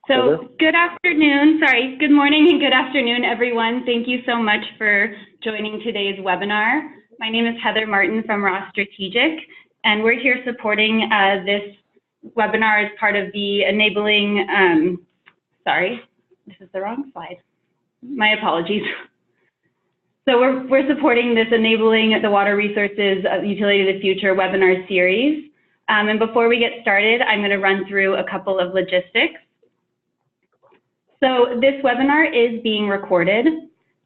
So good morning and good afternoon, everyone. Thank you so much for joining today's webinar. My name is Heather Martin from Ross Strategic, and we're here supporting this webinar as part of the enabling, sorry, this is the wrong slide. My apologies. So we're supporting this Enabling the Water Resources Utility of the Future webinar series. And before we get started, I'm going to run through a couple of logistics. So this webinar is being recorded,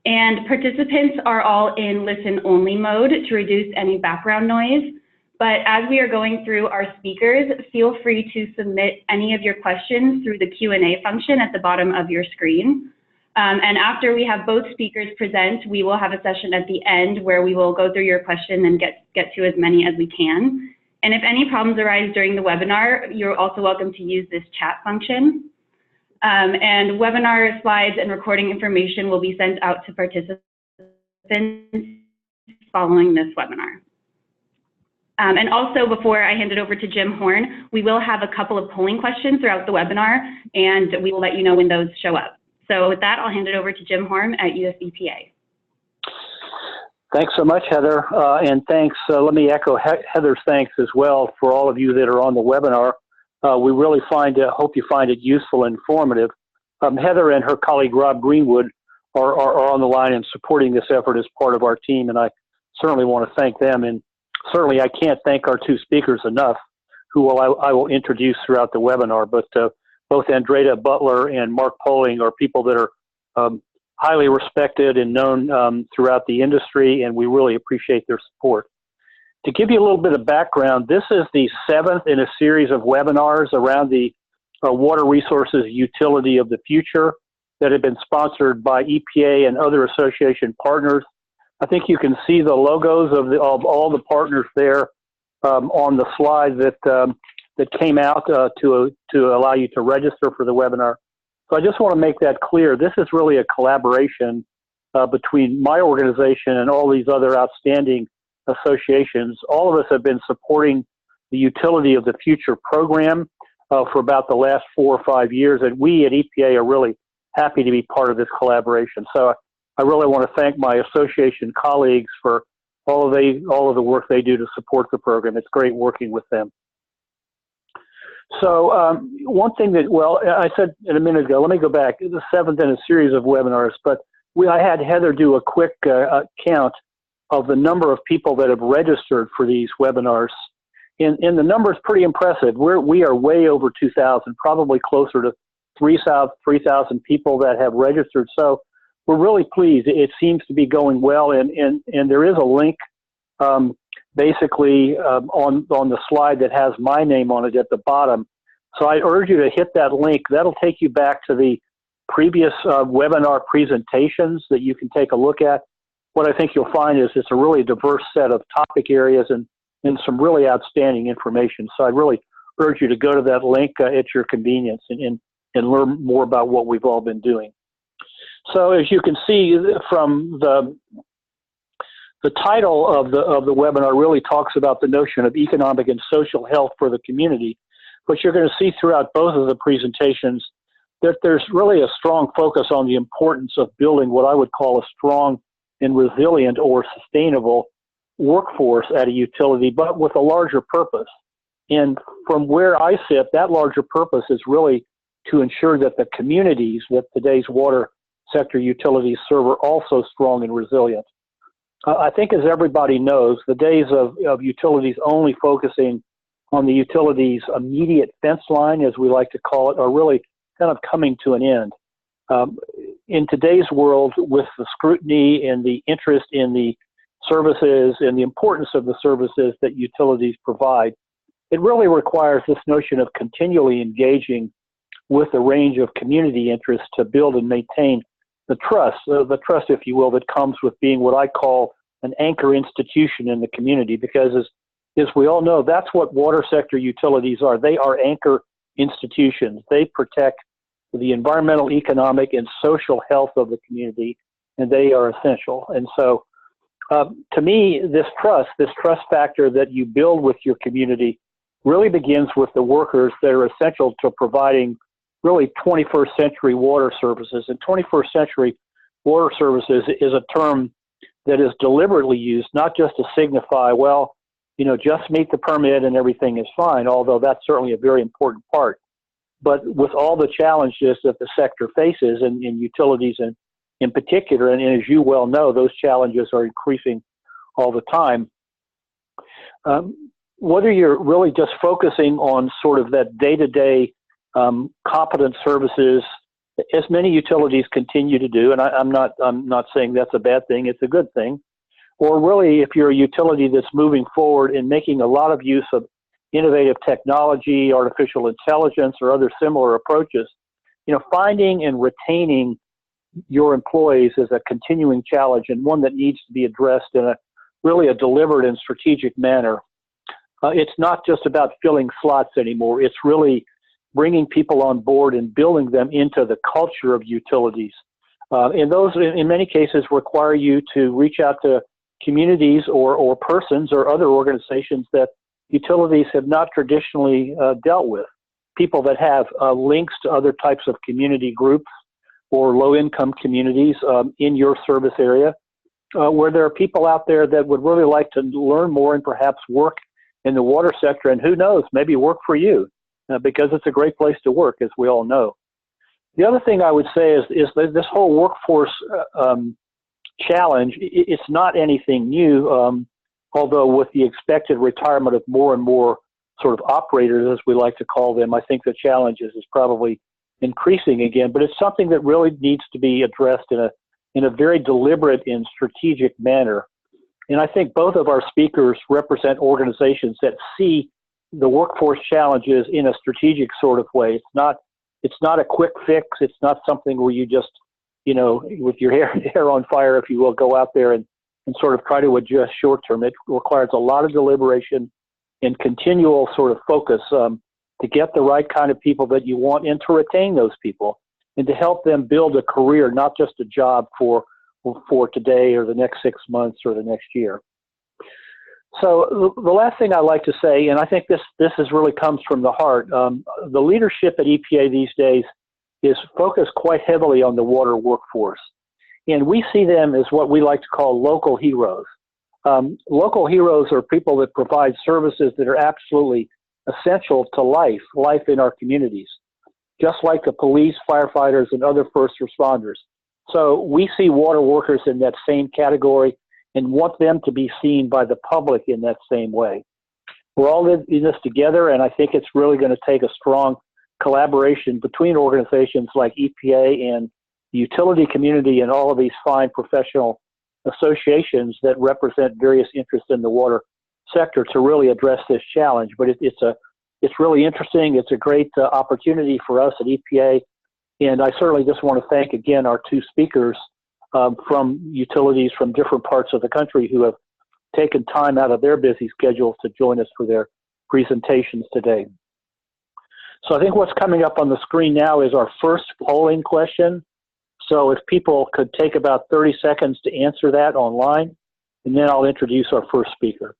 and participants are all in listen-only mode to reduce any background noise. But as we are going through our speakers, feel free to submit any of your questions through the Q&A function at the bottom of your screen. And after we have both speakers present, we will have a session at the end where we will go through your question and get to as many as we can. And if any problems arise during the webinar, you're also welcome to use this chat function. And webinar slides and recording information will be sent out to participants following this webinar. And also, before I hand it over to Jim Horn, we will have a couple of polling questions throughout the webinar, and we will let you know when those show up. So with that, I'll hand it over to Jim Horn at US EPA. Thanks so much, Heather, and thanks. Let me echo Heather's thanks as well for all of you that are on the webinar. We really hope you find it useful and informative. Heather and her colleague Rob Greenwood are on the line and supporting this effort as part of our team, and I certainly want to thank them. And certainly I can't thank our two speakers enough, who I will introduce throughout the webinar. But both Andrea Butler and Mark Poling are people that are highly respected and known throughout the industry, and we really appreciate their support. To give you a little bit of background, this is the 7th in a series of webinars around the water resources utility of the future that have been sponsored by EPA and other association partners. I think you can see the logos of all the partners there on the slide that came out to allow you to register for the webinar. So I just want to make that clear. This is really a collaboration between my organization and all these other outstanding associations. All of us have been supporting the Utility of the Future program for about the last 4 or 5 years, and we at EPA are really happy to be part of this collaboration. So I really want to thank my association colleagues for all of the work they do to support the program. It's great working with them. So one thing that, well, I said a minute ago, let me go back. It's the 7th in a series of webinars, but I had Heather do a quick count of the number of people that have registered for these webinars. And the number is pretty impressive. We are way over 2,000, probably closer to 3,000 people that have registered. So we're really pleased. It seems to be going well, and there is a link basically on the slide that has my name on it at the bottom. So I urge you to hit that link. That'll take you back to the previous webinar presentations that you can take a look at. What I think you'll find is it's a really diverse set of topic areas and some really outstanding information. So I really urge you to go to that link at your convenience and learn more about what we've all been doing. So as you can see from the title of the webinar really talks about the notion of economic and social health for the community. But you're going to see throughout both of the presentations that there's really a strong focus on the importance of building what I would call a strong and resilient or sustainable workforce at a utility, but with a larger purpose. And from where I sit, that larger purpose is really to ensure that the communities that today's water sector utilities serve are also strong and resilient. I think, as everybody knows, the days of utilities only focusing on the utilities' immediate fence line, as we like to call it, are really kind of coming to an end. In today's world, with the scrutiny and the interest in the services and the importance of the services that utilities provide, it really requires this notion of continually engaging with a range of community interests to build and maintain the trust, if you will, that comes with being what I call an anchor institution in the community. Because as we all know, that's what water sector utilities are. They are anchor institutions. They protect the environmental, economic, and social health of the community, and they are essential. And so to me, this trust factor that you build with your community really begins with the workers that are essential to providing really 21st century water services. And 21st century water services is a term that is deliberately used, not just to signify, well, you know, just meet the permit and everything is fine, although that's certainly a very important part. But with all the challenges that the sector faces, and utilities in particular, and as you well know, those challenges are increasing all the time. Whether you're really just focusing on sort of that day-to-day competent services, as many utilities continue to do, and I'm not saying that's a bad thing, it's a good thing, or really if you're a utility that's moving forward and making a lot of use of innovative technology, artificial intelligence, or other similar approaches, you know, finding and retaining your employees is a continuing challenge, and one that needs to be addressed in a really a deliberate and strategic manner. It's not just about filling slots anymore. It's really bringing people on board and building them into the culture of utilities. And those, in many cases, require you to reach out to communities or persons or other organizations that utilities have not traditionally dealt with. People that have links to other types of community groups or low-income communities in your service area, where there are people out there that would really like to learn more and perhaps work in the water sector, and who knows, maybe work for you, because it's a great place to work, as we all know. The other thing I would say is that this whole workforce challenge, it's not anything new, although with the expected retirement of more and more sort of operators, as we like to call them, I think the challenge is probably increasing again, but it's something that really needs to be addressed in a very deliberate and strategic manner. And I think both of our speakers represent organizations that see the workforce challenges in a strategic sort of way. It's not a quick fix. It's not something where you just, you know, with your hair on fire, if you will, go out there and sort of try to adjust short term. It requires a lot of deliberation and continual sort of focus to get the right kind of people that you want and to retain those people and to help them build a career, not just a job for today or the next 6 months or the next year. So the last thing I like to say, and I think this really comes from the heart, the leadership at EPA these days is focused quite heavily on the water workforce. And we see them as what we like to call local heroes. Local heroes are people that provide services that are absolutely essential to life in our communities, just like the police, firefighters, and other first responders. So we see water workers in that same category and want them to be seen by the public in that same way. We're all in this together, and I think it's really going to take a strong collaboration between organizations like EPA and the utility community and all of these fine professional associations that represent various interests in the water sector to really address this challenge. But it's really interesting. It's a great opportunity for us at EPA. And I certainly just want to thank again our two speakers from utilities from different parts of the country who have taken time out of their busy schedules to join us for their presentations today. So I think what's coming up on the screen now is our first polling question. So if people could take about 30 seconds to answer that online, and then I'll introduce our first speaker.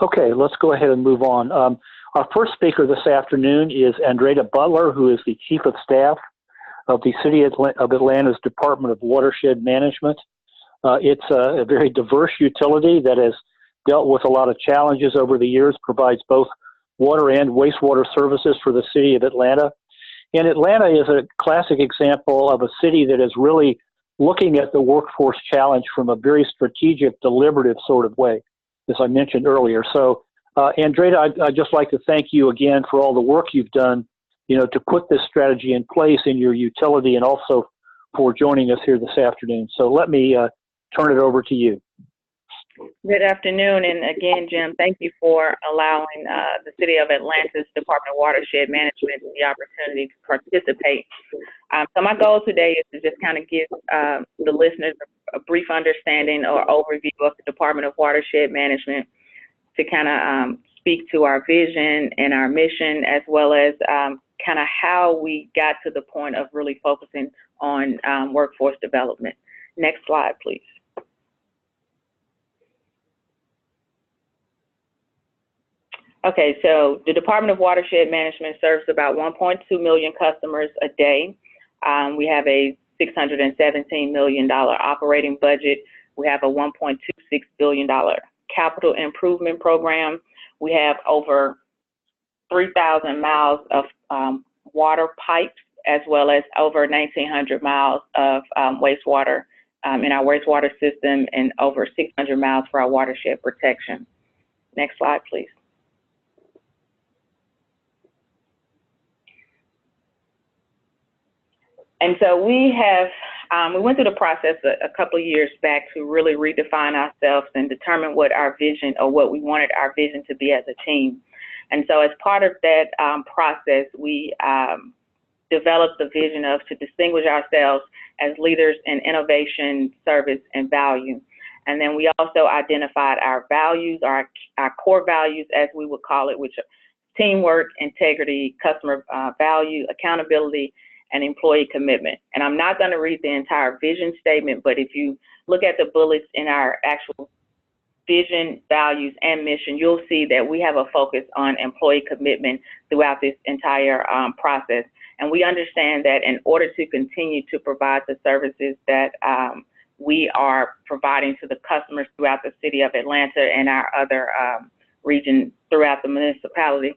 Okay, let's go ahead and move on. Our first speaker this afternoon is Andrea Butler, who is the Chief of Staff of the City of Atlanta's Department of Watershed Management. It's a very diverse utility that has dealt with a lot of challenges over the years, provides both water and wastewater services for the City of Atlanta. And Atlanta is a classic example of a city that is really looking at the workforce challenge from a very strategic, deliberative sort of way, as I mentioned earlier. So, Andrea, I'd just like to thank you again for all the work you've done, you know, to put this strategy in place in your utility and also for joining us here this afternoon. So let me turn it over to you. Good afternoon, and again, Jim, thank you for allowing the City of Atlanta's Department of Watershed Management the opportunity to participate. So my goal today is to just kind of give the listeners a brief understanding or overview of the Department of Watershed Management, to kind of speak to our vision and our mission, as well as kind of how we got to the point of really focusing on workforce development. Next slide, please. Okay, so the Department of Watershed Management serves about 1.2 million customers a day. We have a $617 million operating budget. We have a $1.26 billion capital improvement program. We have over 3,000 miles of water pipes, as well as over 1,900 miles of wastewater in our wastewater system, and over 600 miles for our watershed protection. Next slide, please. And so we went through the process a couple of years back to really redefine ourselves and determine what our vision, or what we wanted our vision to be as a team. And so as part of that process, we developed the vision of to distinguish ourselves as leaders in innovation, service, and value. And then we also identified our values, our core values, as we would call it, which are teamwork, integrity, customer value, accountability, and employee commitment. And I'm not going to read the entire vision statement, but if you look at the bullets in our actual vision, values, and mission, you'll see that we have a focus on employee commitment throughout this entire process. And we understand that in order to continue to provide the services that we are providing to the customers throughout the city of Atlanta and our other region throughout the municipality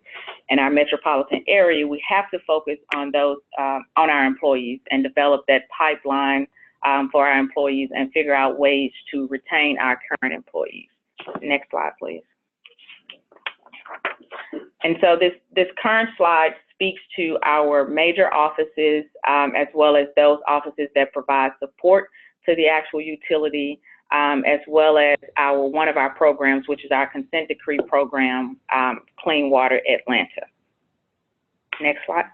and our metropolitan area, we have to focus on those, on our employees, and develop that pipeline for our employees and figure out ways to retain our current employees. Next slide, please. And so this current slide speaks to our major offices, as well as those offices that provide support to the actual utility, as well as one of our programs, which is our consent decree program, Clean Water Atlanta. Next slide.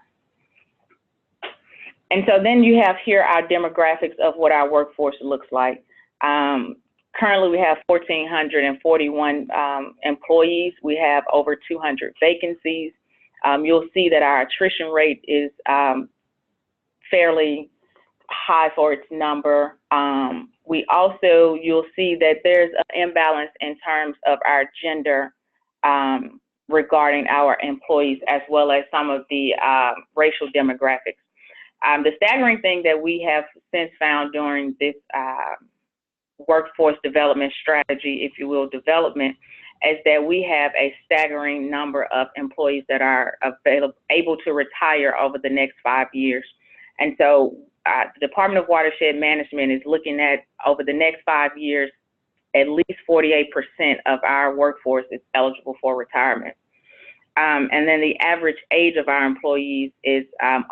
And so then you have here our demographics of what our workforce looks like. Currently, we have 1,441 employees. We have over 200 vacancies. You'll see that our attrition rate is fairly high for its number. You'll see that there's an imbalance in terms of our gender regarding our employees, as well as some of the racial demographics. The staggering thing that we have since found during this workforce development strategy, if you will, development, is that we have a staggering number of employees that are able to retire over the next 5 years. And so the Department of Watershed Management is looking at, over the next 5 years, at least 48% of our workforce is eligible for retirement. And then the average age of our employees is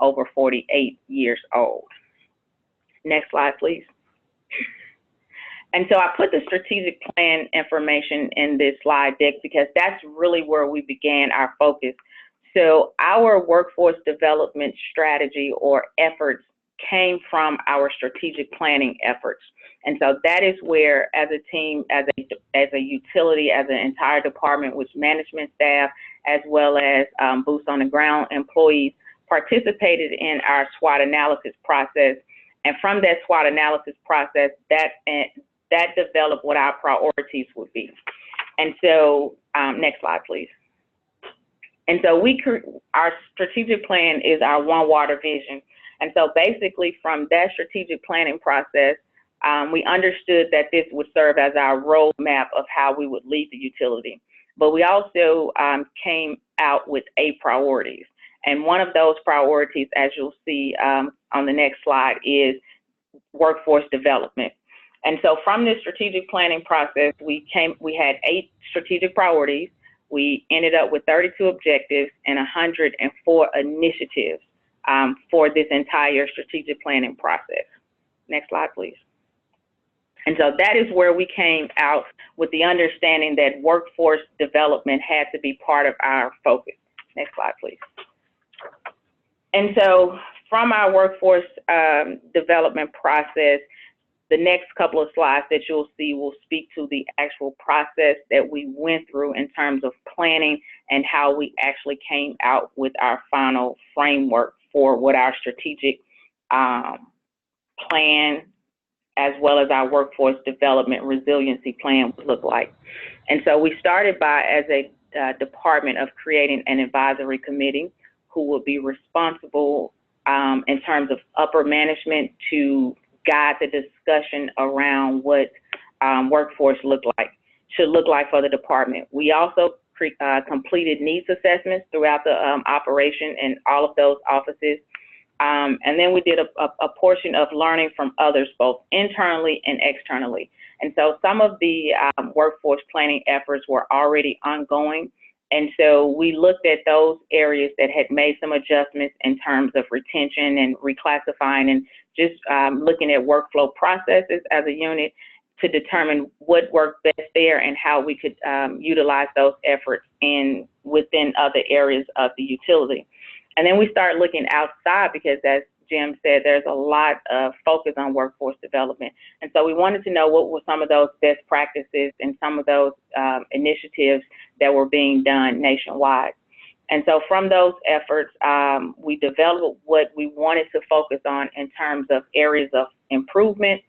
over 48 years old. Next slide, please. And so I put the strategic plan information in this slide deck because that's really where we began our focus. So our workforce development strategy or efforts came from our strategic planning efforts. And so that is where, as a team, as a utility, as an entire department, with management staff, as well as boots on the ground employees, participated in our SWOT analysis process. And from that SWOT analysis process, that developed what our priorities would be. And so, next slide, please. And so our strategic plan is our One Water vision. And so basically from that strategic planning process, we understood that this would serve as our roadmap of how we would lead the utility. But we also came out with 8 priorities. And one of those priorities, as you'll see on the next slide, is workforce development. And so from this strategic planning process, we had 8 strategic priorities. We ended up with 32 objectives and 104 initiatives for this entire strategic planning process. Next slide, please. And so that is where we came out with the understanding that workforce development had to be part of our focus. Next slide, please. And so from our workforce development process, the next couple of slides that you'll see will speak to the actual process that we went through in terms of planning and how we actually came out with our final framework for what our strategic plan, as well as our workforce development resiliency plan would look like. And so we started by, as a department, of creating an advisory committee who will be responsible in terms of upper management to guide the discussion around what workforce should look like for the department. We also completed needs assessments throughout the operation in all of those offices. And then we did a portion of learning from others, both internally and externally. And so some of the workforce planning efforts were already ongoing. And so we looked at those areas that had made some adjustments in terms of retention and reclassifying, and just looking at workflow processes as a unit to determine what worked best there and how we could utilize those efforts within other areas of the utility. And then we start looking outside, because as Jim said, there's a lot of focus on workforce development. And so we wanted to know what were some of those best practices and some of those initiatives that were being done nationwide. And so from those efforts, we developed what we wanted to focus on in terms of areas of improvement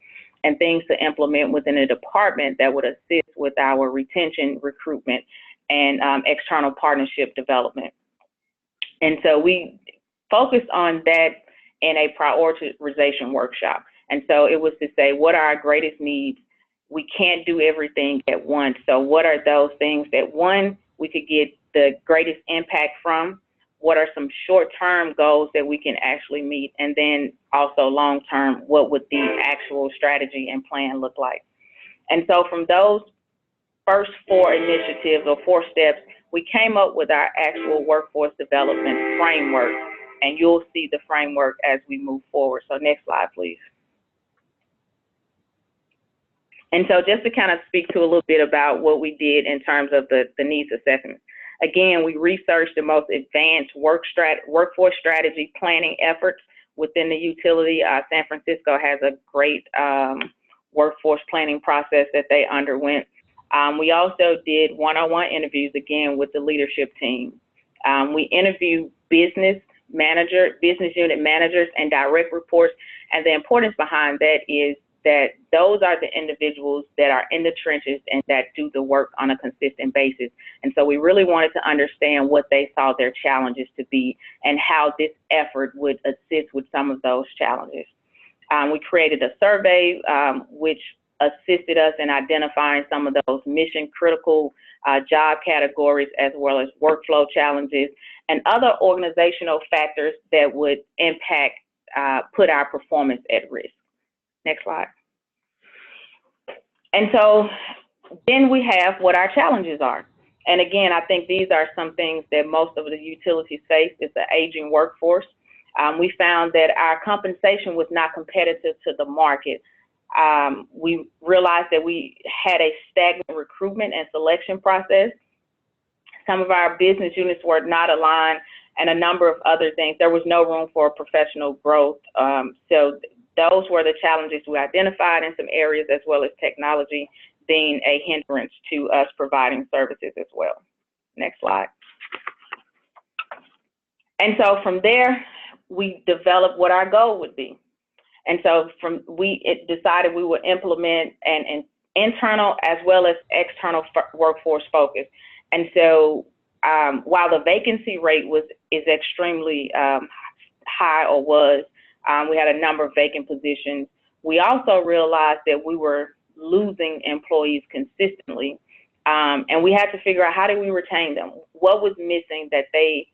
and things to implement within a department that would assist with our retention, recruitment, and external partnership development. And so we focused on that in a prioritization workshop. And so it was to say, what are our greatest needs? We can't do everything at once. So what are those things that, one, we could get the greatest impact from? What are some short-term goals that we can actually meet? And then also long-term, what would the actual strategy and plan look like? And so from those first 4 initiatives or 4 steps, we came up with our actual workforce development framework, and you'll see the framework as we move forward. So next slide, please. And so just to kind of speak to a little bit about what we did in terms of the needs assessment. Again, we researched the most advanced workforce strategy planning efforts within the utility. San Francisco has a great workforce planning process that they underwent. We also did one-on-one interviews, again, with the leadership team. We interviewed business unit managers and direct reports. And the importance behind that is that those are the individuals that are in the trenches and that do the work on a consistent basis. And so we really wanted to understand what they saw their challenges to be and how this effort would assist with some of those challenges. We created a survey which assisted us in identifying some of those mission critical job categories, as well as workflow challenges and other organizational factors that would impact, put our performance at risk. Next slide. And so then we have what our challenges are. And again, I think these are some things that most of the utilities face. It's the aging workforce. We found that our compensation was not competitive to the market. We realized that we had a stagnant recruitment and selection process. Some of our business units were not aligned, and a number of other things. There was no room for professional growth. So those were the challenges we identified in some areas, as well as technology being a hindrance to us providing services as well. Next slide. And so from there, we developed what our goal would be. And so decided we would implement an internal as well as external workforce focus. And so while the vacancy rate is extremely high, or was, we had a number of vacant positions. We also realized that we were losing employees consistently, and we had to figure out, how do we retain them? What was missing that they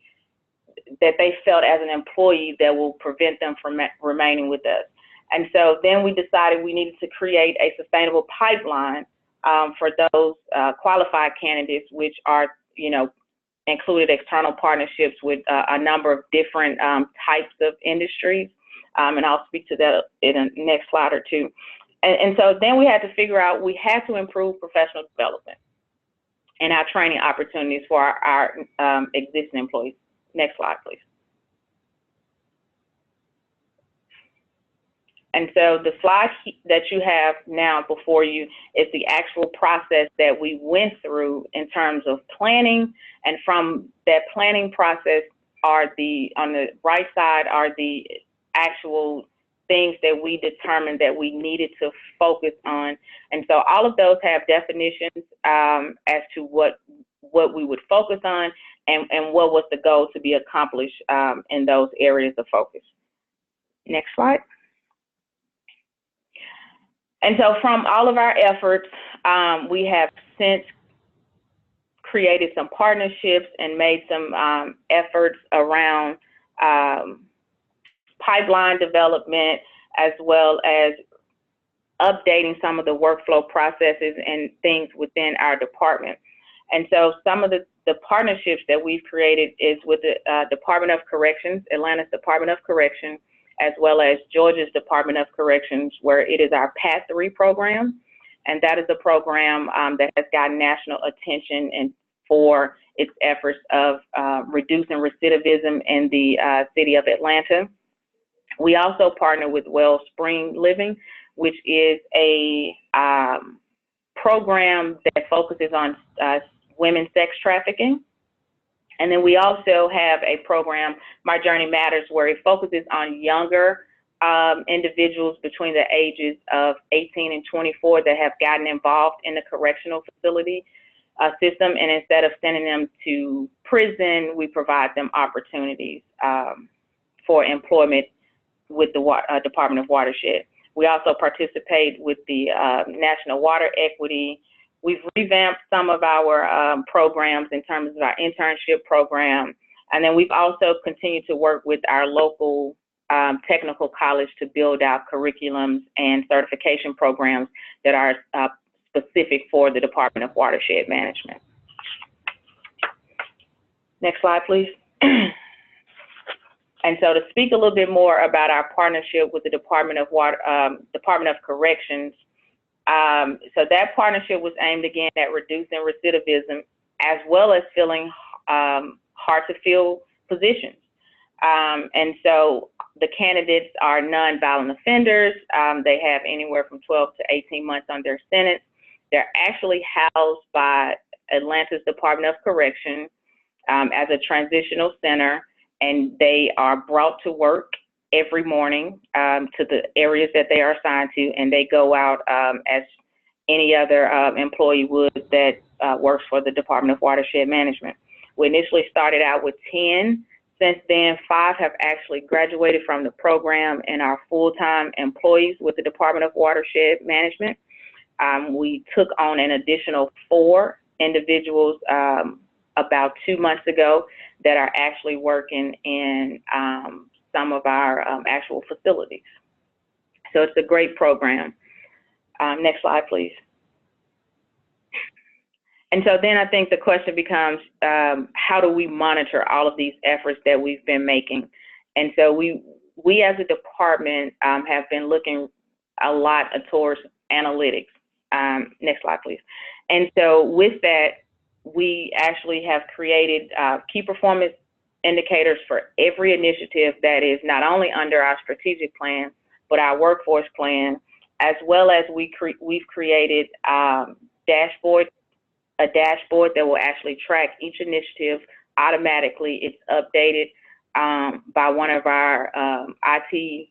felt as an employee that will prevent them from remaining with us? And so then we decided we needed to create a sustainable pipeline for those qualified candidates, which are, included external partnerships with a number of different types of industries. And I'll speak to that in the next slide or two. And so then we had to figure out, we had to improve professional development and our training opportunities for our existing employees. Next slide, please. And so the slide that you have now before you is the actual process that we went through in terms of planning. And from that planning process, on the right side are the actual things that we determined that we needed to focus on. And so all of those have definitions as to what we would focus on and what was the goal to be accomplished in those areas of focus. Next slide. And so from all of our efforts, we have since created some partnerships and made some efforts around pipeline development, as well as updating some of the workflow processes and things within our department. And so some of the partnerships that we've created is with the Department of Corrections, Atlanta's Department of Corrections, as well as Georgia's Department of Corrections, where it is our PATH 3 program. And that is a program that has gotten national attention and for its efforts of reducing recidivism in the city of Atlanta. We also partner with Wellspring Living, which is a program that focuses on women's sex trafficking. And then we also have a program, My Journey Matters, where it focuses on younger individuals between the ages of 18 and 24 that have gotten involved in the correctional facility system. And instead of sending them to prison, we provide them opportunities for employment with the Department of Watershed. We also participate with the National Water Equity. We've revamped some of our programs in terms of our internship program. And then we've also continued to work with our local technical college to build out curriculums and certification programs that are specific for the Department of Watershed Management. Next slide, please. And so to speak a little bit more about our partnership with the Department of Corrections, so that partnership was aimed again at reducing recidivism as well as filling hard to fill positions. And so the candidates are nonviolent offenders. They have anywhere from 12 to 18 months on their sentence. They're actually housed by Atlanta's Department of Correction as a transitional center, and they are brought to work every morning to the areas that they are assigned to, and they go out as any other employee would that works for the Department of Watershed Management. We initially started out with 10. Since then, 5 have actually graduated from the program and are full-time employees with the Department of Watershed Management. We took on an additional 4 individuals about 2 months ago that are actually working in some of our actual facilities. So it's a great program. Next slide, please. And so then I think the question becomes, how do we monitor all of these efforts that we've been making? And so we as a department have been looking a lot towards analytics. Next slide, please. And so with that, we actually have created key performance indicators for every initiative that is not only under our strategic plan, but our workforce plan, as well as we've created a dashboard that will actually track each initiative automatically. It's updated by one of our IT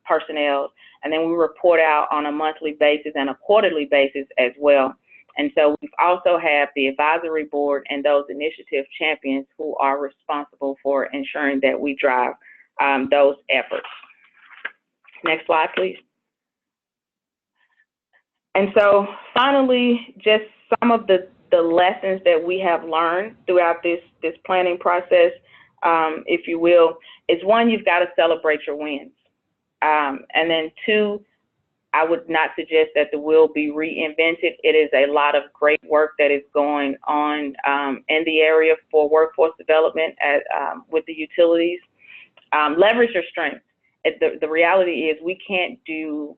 personnel, and then we report out on a monthly basis and a quarterly basis as well. And so we've also have the advisory board and those initiative champions who are responsible for ensuring that we drive those efforts. Next slide, please. And so finally, just some of the lessons that we have learned throughout this planning process, if you will, is 1, you've got to celebrate your wins. And then 2, I would not suggest that the wheel be reinvented. It is a lot of great work that is going on in the area for workforce development with the utilities. Leverage your strengths. The reality is we can't do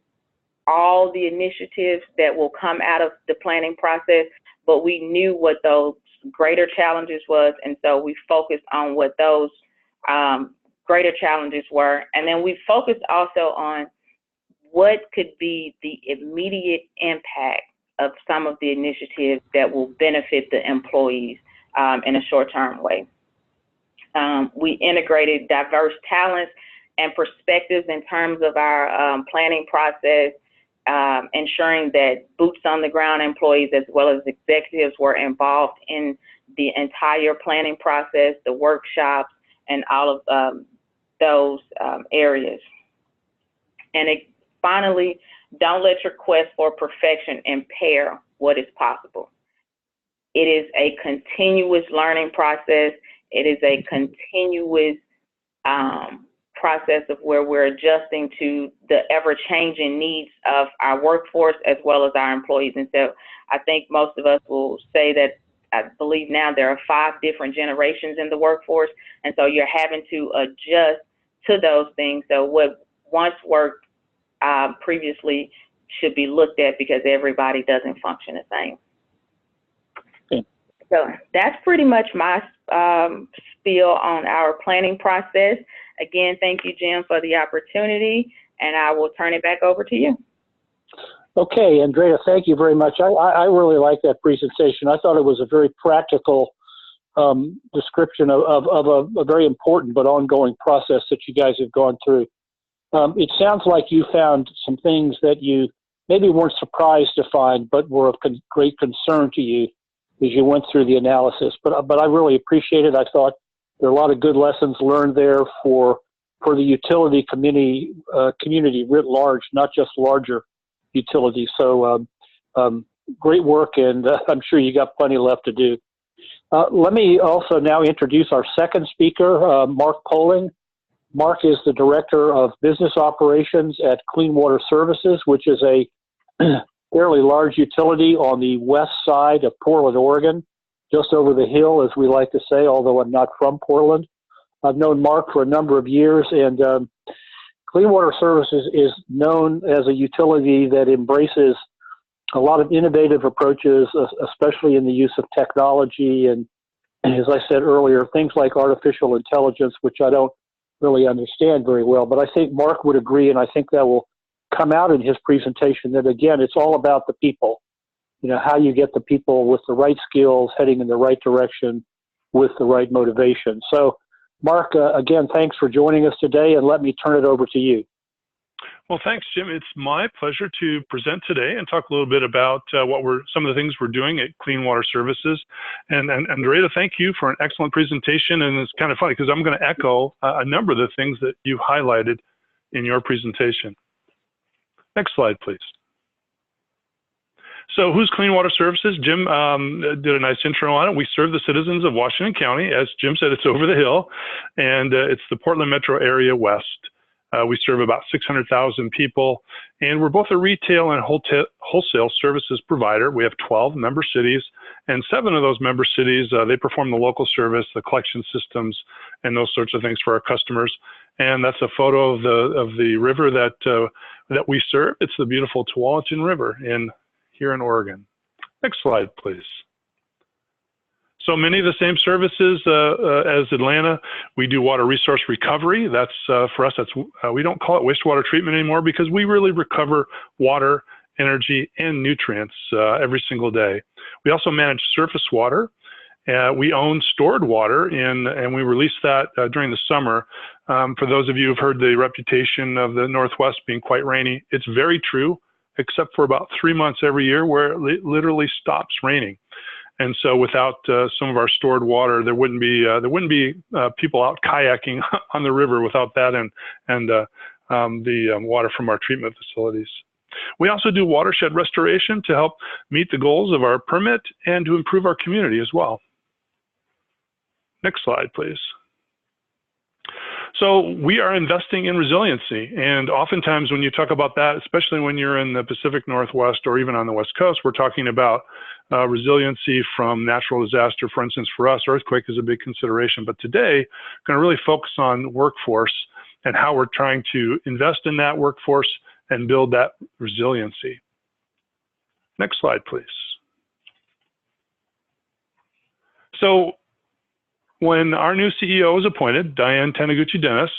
all the initiatives that will come out of the planning process, but we knew what those greater challenges was, and so we focused on what those greater challenges were. And then we focused also on what could be the immediate impact of some of the initiatives that will benefit the employees in a short-term way. We integrated diverse talents and perspectives in terms of our planning process, ensuring that boots on the ground employees as well as executives were involved in the entire planning process, the workshops, and all of those areas. And finally, don't let your quest for perfection impair what is possible. It is a continuous learning process. It is a continuous process of where we're adjusting to the ever-changing needs of our workforce as well as our employees. And so I think most of us will say that I believe now there are 5 different generations in the workforce, and so you're having to adjust to those things. So what once worked previously should be looked at because everybody doesn't function the same. Okay. So that's pretty much my spiel on our planning process. Again, thank you, Jim, for the opportunity, and I will turn it back over to you. Okay, Andrea, thank you very much. I really like that presentation. I thought it was a very practical description of a very important but ongoing process that you guys have gone through. It sounds like you found some things that you maybe weren't surprised to find, but were of great concern to you as you went through the analysis. But I really appreciate it. I thought there are a lot of good lessons learned there for the utility community writ large, not just larger utilities. So great work, and I'm sure you got plenty left to do. Let me also now introduce our second speaker, Mark Poling. Mark is the Director of Business Operations at Clean Water Services, which is a fairly large utility on the west side of Portland, Oregon, just over the hill, as we like to say, although I'm not from Portland. I've known Mark for a number of years, and Clean Water Services is known as a utility that embraces a lot of innovative approaches, especially in the use of technology and, as I said earlier, things like artificial intelligence, which I don't really understand very well. But I think Mark would agree, and I think that will come out in his presentation, that, again, it's all about the people. You know, how you get the people with the right skills heading in the right direction with the right motivation. So, Mark, again, thanks for joining us today, and let me turn it over to you. Well, thanks, Jim. It's my pleasure to present today and talk a little bit about some of the things we're doing at Clean Water Services. And Andrea, thank you for an excellent presentation. And it's kind of funny because I'm going to echo a number of the things that you highlighted in your presentation. Next slide, please. So who's Clean Water Services? Jim did a nice intro on it. We serve the citizens of Washington County. As Jim said, it's over the hill, and it's the Portland metro area west. We serve about 600,000 people, and we're both a retail and wholesale services provider. We have 12 member cities, and 7 of those member cities, they perform the local service, the collection systems, and those sorts of things for our customers. And that's a photo of the river that we serve. It's the beautiful Tualatin River here in Oregon. Next slide, please. So many of the same services as Atlanta. We do water resource recovery. That's for us. We don't call it wastewater treatment anymore because we really recover water, energy, and nutrients every single day. We also manage surface water. We own stored water, and we release that during the summer. For those of you who've heard the reputation of the Northwest being quite rainy, it's very true, except for about 3 months every year where it literally stops raining. And so without some of our stored water, there wouldn't be people out kayaking on the river without that and the water from our treatment facilities. We also do watershed restoration to help meet the goals of our permit and to improve our community as well. Next slide, please. So we are investing in resiliency, and oftentimes when you talk about that, especially when you're in the Pacific Northwest or even on the West Coast, we're talking about resiliency from natural disaster. For instance, for us, earthquake is a big consideration, but today, going to really focus on workforce and how we're trying to invest in that workforce and build that resiliency. Next slide, please. So when our new CEO was appointed, Diane Taniguchi-Dennis,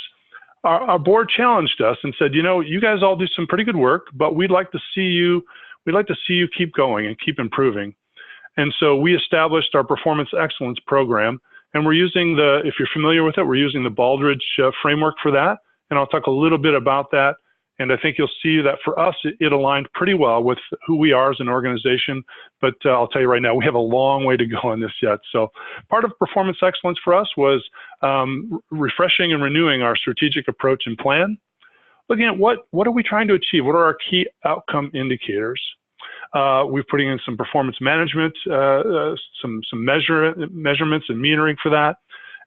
our board challenged us and said, you know, you guys all do some pretty good work, but we'd like to see you keep going and keep improving. And so we established our performance excellence program, And we're using if you're familiar with it, we're using the Baldrige framework for that. And I'll talk a little bit about that. And I think you'll see that for us, it aligned pretty well with who we are as an organization. But I'll tell you right now, we have a long way to go on this yet. So part of performance excellence for us was refreshing and renewing our strategic approach and plan. Looking at what are we trying to achieve? What are our key outcome indicators? We're putting in some performance management, some measurements and metering for that,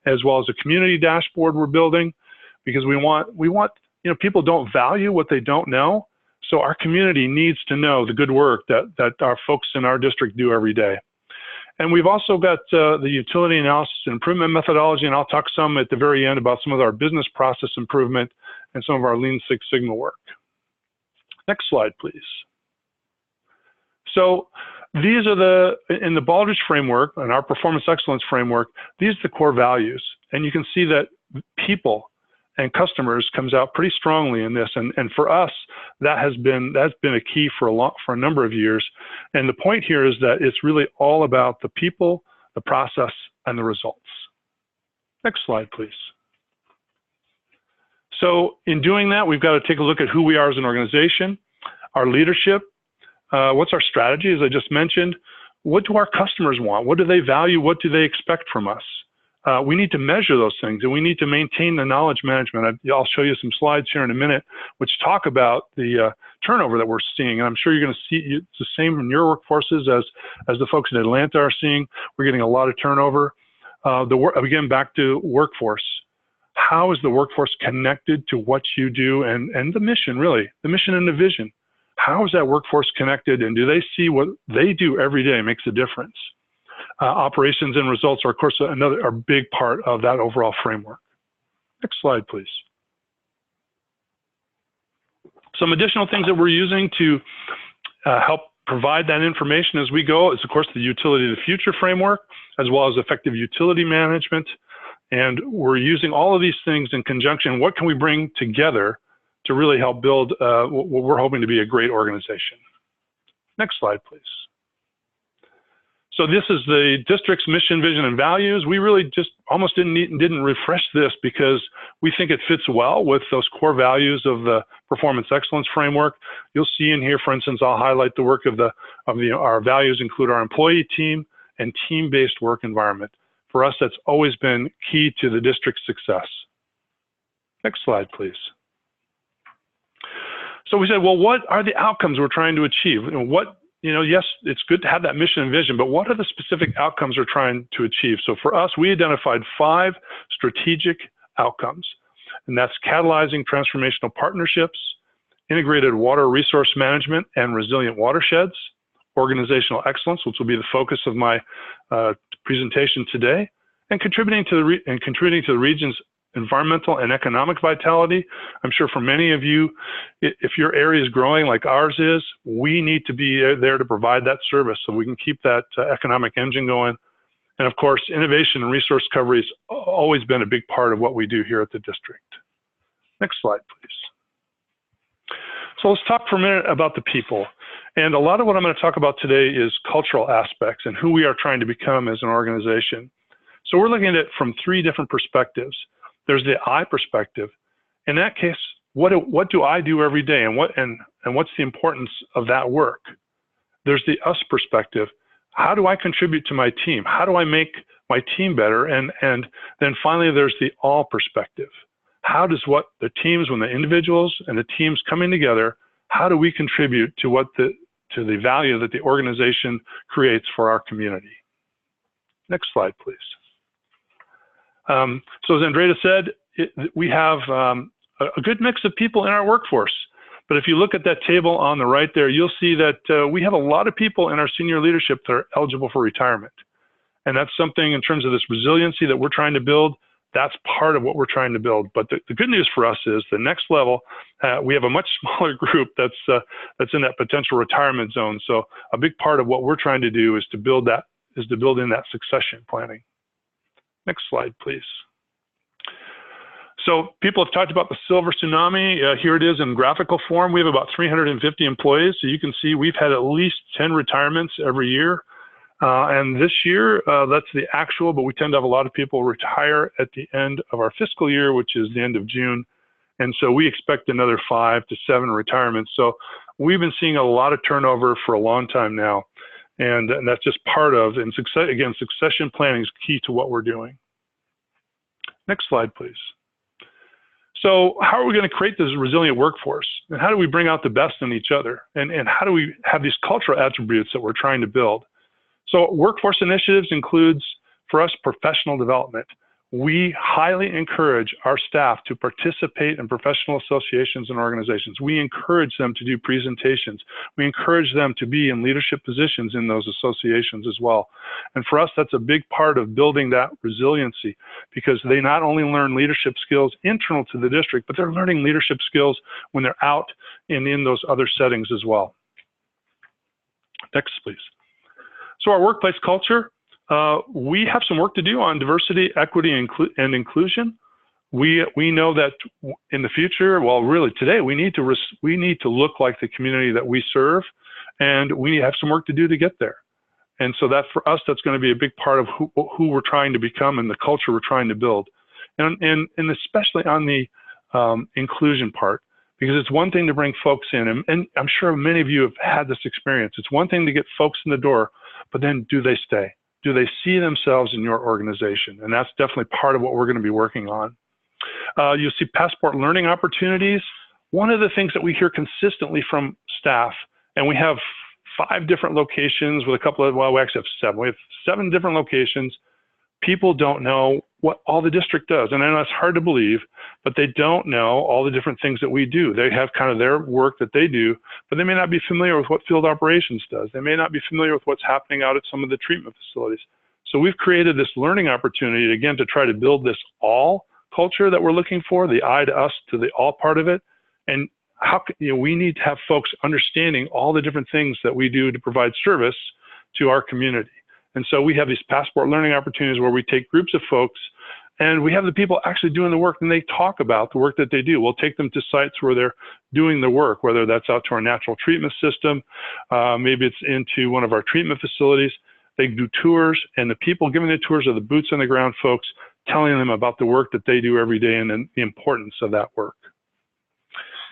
as well as a community dashboard we're building, because we want people don't value what they don't know. So our community needs to know the good work that our folks in our district do every day. And we've also got the utility analysis and improvement methodology, and I'll talk some at the very end about some of our business process improvement and some of our Lean Six Sigma work. Next slide, please. So these are in the Baldrige framework and our performance excellence framework, these are the core values. And you can see that people and customers comes out pretty strongly in this. And for us, that's been a key for a number of years. And the point here is that it's really all about the people, the process, and the results. Next slide, please. So in doing that, we've got to take a look at who we are as an organization, our leadership, what's our strategy, as I just mentioned, what do our customers want, what do they value, what do they expect from us? We need to measure those things, and we need to maintain the knowledge management. I'll show you some slides here in a minute, which talk about the turnover that we're seeing. And I'm sure you're going to see it's the same in your workforces as the folks in Atlanta are seeing. We're getting a lot of turnover. Again, back to workforce. How is the workforce connected to what you do and the mission, really, the mission and the vision? How is that workforce connected, and do they see what they do every day makes a difference? Operations and results are, of course, a big part of that overall framework. Next slide, please. Some additional things that we're using to help provide that information as we go is, of course, the Utility of the Future framework, as well as effective utility management. And we're using all of these things in conjunction. What can we bring together to really help build what we're hoping to be a great organization? Next slide, please. So this is the district's mission, vision, and values. We really just almost didn't refresh this because we think it fits well with those core values of the performance excellence framework. You'll see in here, for instance, I'll highlight the work of our values include our employee team and team-based work environment. For us, that's always been key to the district's success. Next slide, please. So we said, well, what are the outcomes we're trying to achieve? Yes, it's good to have that mission and vision, but what are the specific outcomes we're trying to achieve? So for us, we identified 5 strategic outcomes, and that's catalyzing transformational partnerships, integrated water resource management and resilient watersheds, organizational excellence, which will be the focus of my presentation today, and contributing to the region's environmental and economic vitality. I'm sure for many of you, if your area is growing like ours is, we need to be there to provide that service so we can keep that economic engine going. And of course, innovation and resource recovery has always been a big part of what we do here at the district. Next slide, please. So let's talk for a minute about the people. And a lot of what I'm going to talk about today is cultural aspects and who we are trying to become as an organization. So we're looking at it from 3 different perspectives. There's the I perspective. In that case, what do I do every day, and what's the importance of that work? There's the us perspective. How do I contribute to my team? How do I make my team better? And then finally, there's the all perspective. How does the teams, when the individuals and the teams coming together, how do we contribute to the value that the organization creates for our community? Next slide, please. So as Andrea said, we have a good mix of people in our workforce. But if you look at that table on the right there, you'll see that we have a lot of people in our senior leadership that are eligible for retirement. And that's something in terms of this resiliency that we're trying to build. That's part of what we're trying to build. But the good news for us is the next level, we have a much smaller group that's in that potential retirement zone. So a big part of what we're trying to do is to build in that succession planning. Next slide, please. So people have talked about the silver tsunami. Here it is in graphical form. We have about 350 employees. So you can see we've had at least 10 retirements every year. And this year, that's the actual, but we tend to have a lot of people retire at the end of our fiscal year, which is the end of June. And so we expect another 5 to 7 retirements. So we've been seeing a lot of turnover for a long time now. And that's just part of, and succession planning is key to what we're doing. Next slide, please. So how are we going to create this resilient workforce? And how do we bring out the best in each other? And how do we have these cultural attributes that we're trying to build? So workforce initiatives includes, for us, professional development. We highly encourage our staff to participate in professional associations and organizations. We encourage them to do presentations. We encourage them to be in leadership positions in those associations as well. And for us, that's a big part of building that resiliency, because they not only learn leadership skills internal to the district, but they're learning leadership skills when they're out and in those other settings as well. Next, please. So our workplace culture, we have some work to do on diversity, equity, and inclusion. We know that in the future, well, really today, we need to look like the community that we serve, and we have some work to do to get there. And so that for us, that's going to be a big part of who we're trying to become and the culture we're trying to build, and especially on the inclusion part, because it's one thing to bring folks in, and I'm sure many of you have had this experience. It's one thing to get folks in the door, but then do they stay? Do they see themselves in your organization? And that's definitely part of what we're going to be working on. You'll see passport learning opportunities. One of the things that we hear consistently from staff, and we have 5 different locations with a couple of, well, we actually have 7. We have 7 different locations. People don't know what all the district does. And I know it's hard to believe, but they don't know all the different things that we do. They have kind of their work that they do, but they may not be familiar with what field operations does. They may not be familiar with what's happening out at some of the treatment facilities. So we've created this learning opportunity, again, to try to build this all culture that we're looking for, the I to us to the all part of it. And how we need to have folks understanding all the different things that we do to provide service to our community. And so we have these passport learning opportunities where we take groups of folks and we have the people actually doing the work, and they talk about the work that they do. We'll take them to sites where they're doing the work, whether that's out to our natural treatment system, maybe it's into one of our treatment facilities. They do tours, and the people giving the tours are the boots on the ground folks, telling them about the work that they do every day and the importance of that work.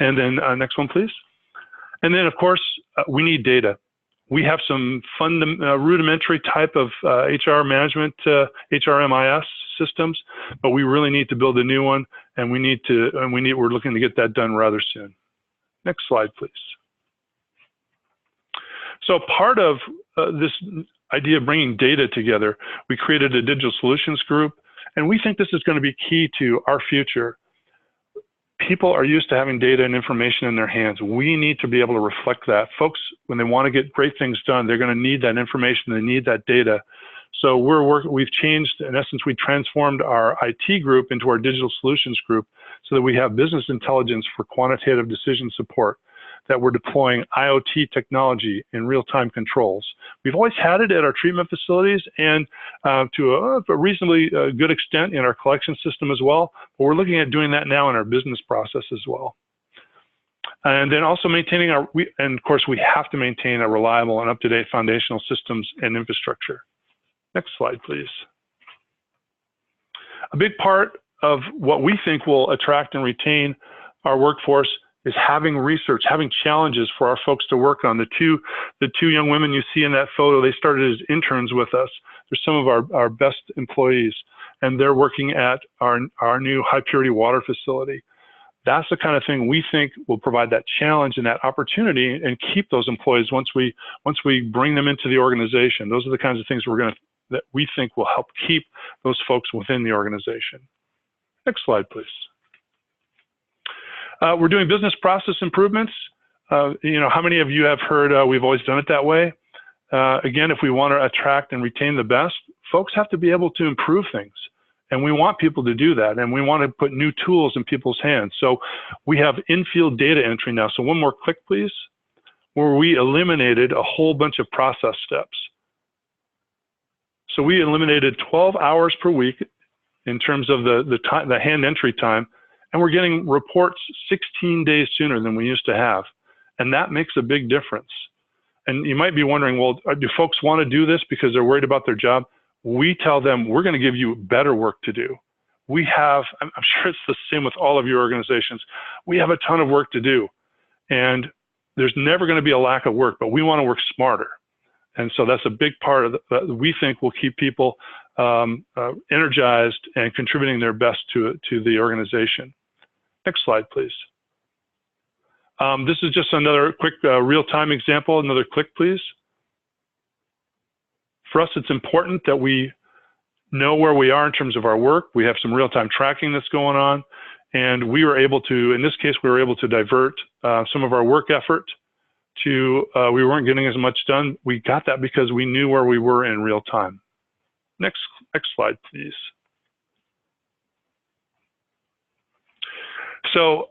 And then next one, please. And then, of course, we need data. We have some rudimentary type of HR management, HRMIS systems, but we really need to build a new one, and we're looking to get that done rather soon. Next slide, please. So part of this idea of bringing data together, we created a digital solutions group, and we think this is going to be key to our future. People are used to having data and information in their hands. We need to be able to reflect that. Folks, when they want to get great things done, they're going to need that information. They need that data. So we've changed, in essence, we transformed our IT group into our digital solutions group so that we have business intelligence for quantitative decision support, that we're deploying IoT technology in real-time controls. We've always had it at our treatment facilities and to a reasonably good extent in our collection system as well, but we're looking at doing that now in our business process as well. And then also maintaining and of course we have to maintain a reliable and up-to-date foundational systems and infrastructure. Next slide, please. A big part of what we think will attract and retain our workforce is having research, having challenges for our folks to work on. The two young women you see in that photo, they started as interns with us. They're some of our best employees, and they're working at our new high purity water facility. That's the kind of thing we think will provide that challenge and that opportunity and keep those employees once we bring them into the organization. Those are the kinds of things that we think will help keep those folks within the organization. Next slide, please. We're doing business process improvements. How many of you have heard we've always done it that way? Again, if we want to attract and retain the best, folks have to be able to improve things. And we want people to do that. And we want to put new tools in people's hands. So we have in-field data entry now. So one more click, please, where we eliminated a whole bunch of process steps. So we eliminated 12 hours per week in terms of the hand entry time. And we're getting reports 16 days sooner than we used to have. And that makes a big difference. And you might be wondering, well, do folks want to do this because they're worried about their job? We tell them, we're going to give you better work to do. We have, I'm sure it's the same with all of your organizations, we have a ton of work to do. And there's never going to be a lack of work, but we want to work smarter. And so that's a big part of that we think will keep people energized and contributing their best to the organization. Next slide, please. This is just another quick real-time example. Another click, please. For us, it's important that we know where we are in terms of our work. We have some real-time tracking that's going on. And we were able to, in this case, we were able to divert some of our work effort to, we weren't getting as much done. We got that because we knew where we were in real time. Next slide, please. So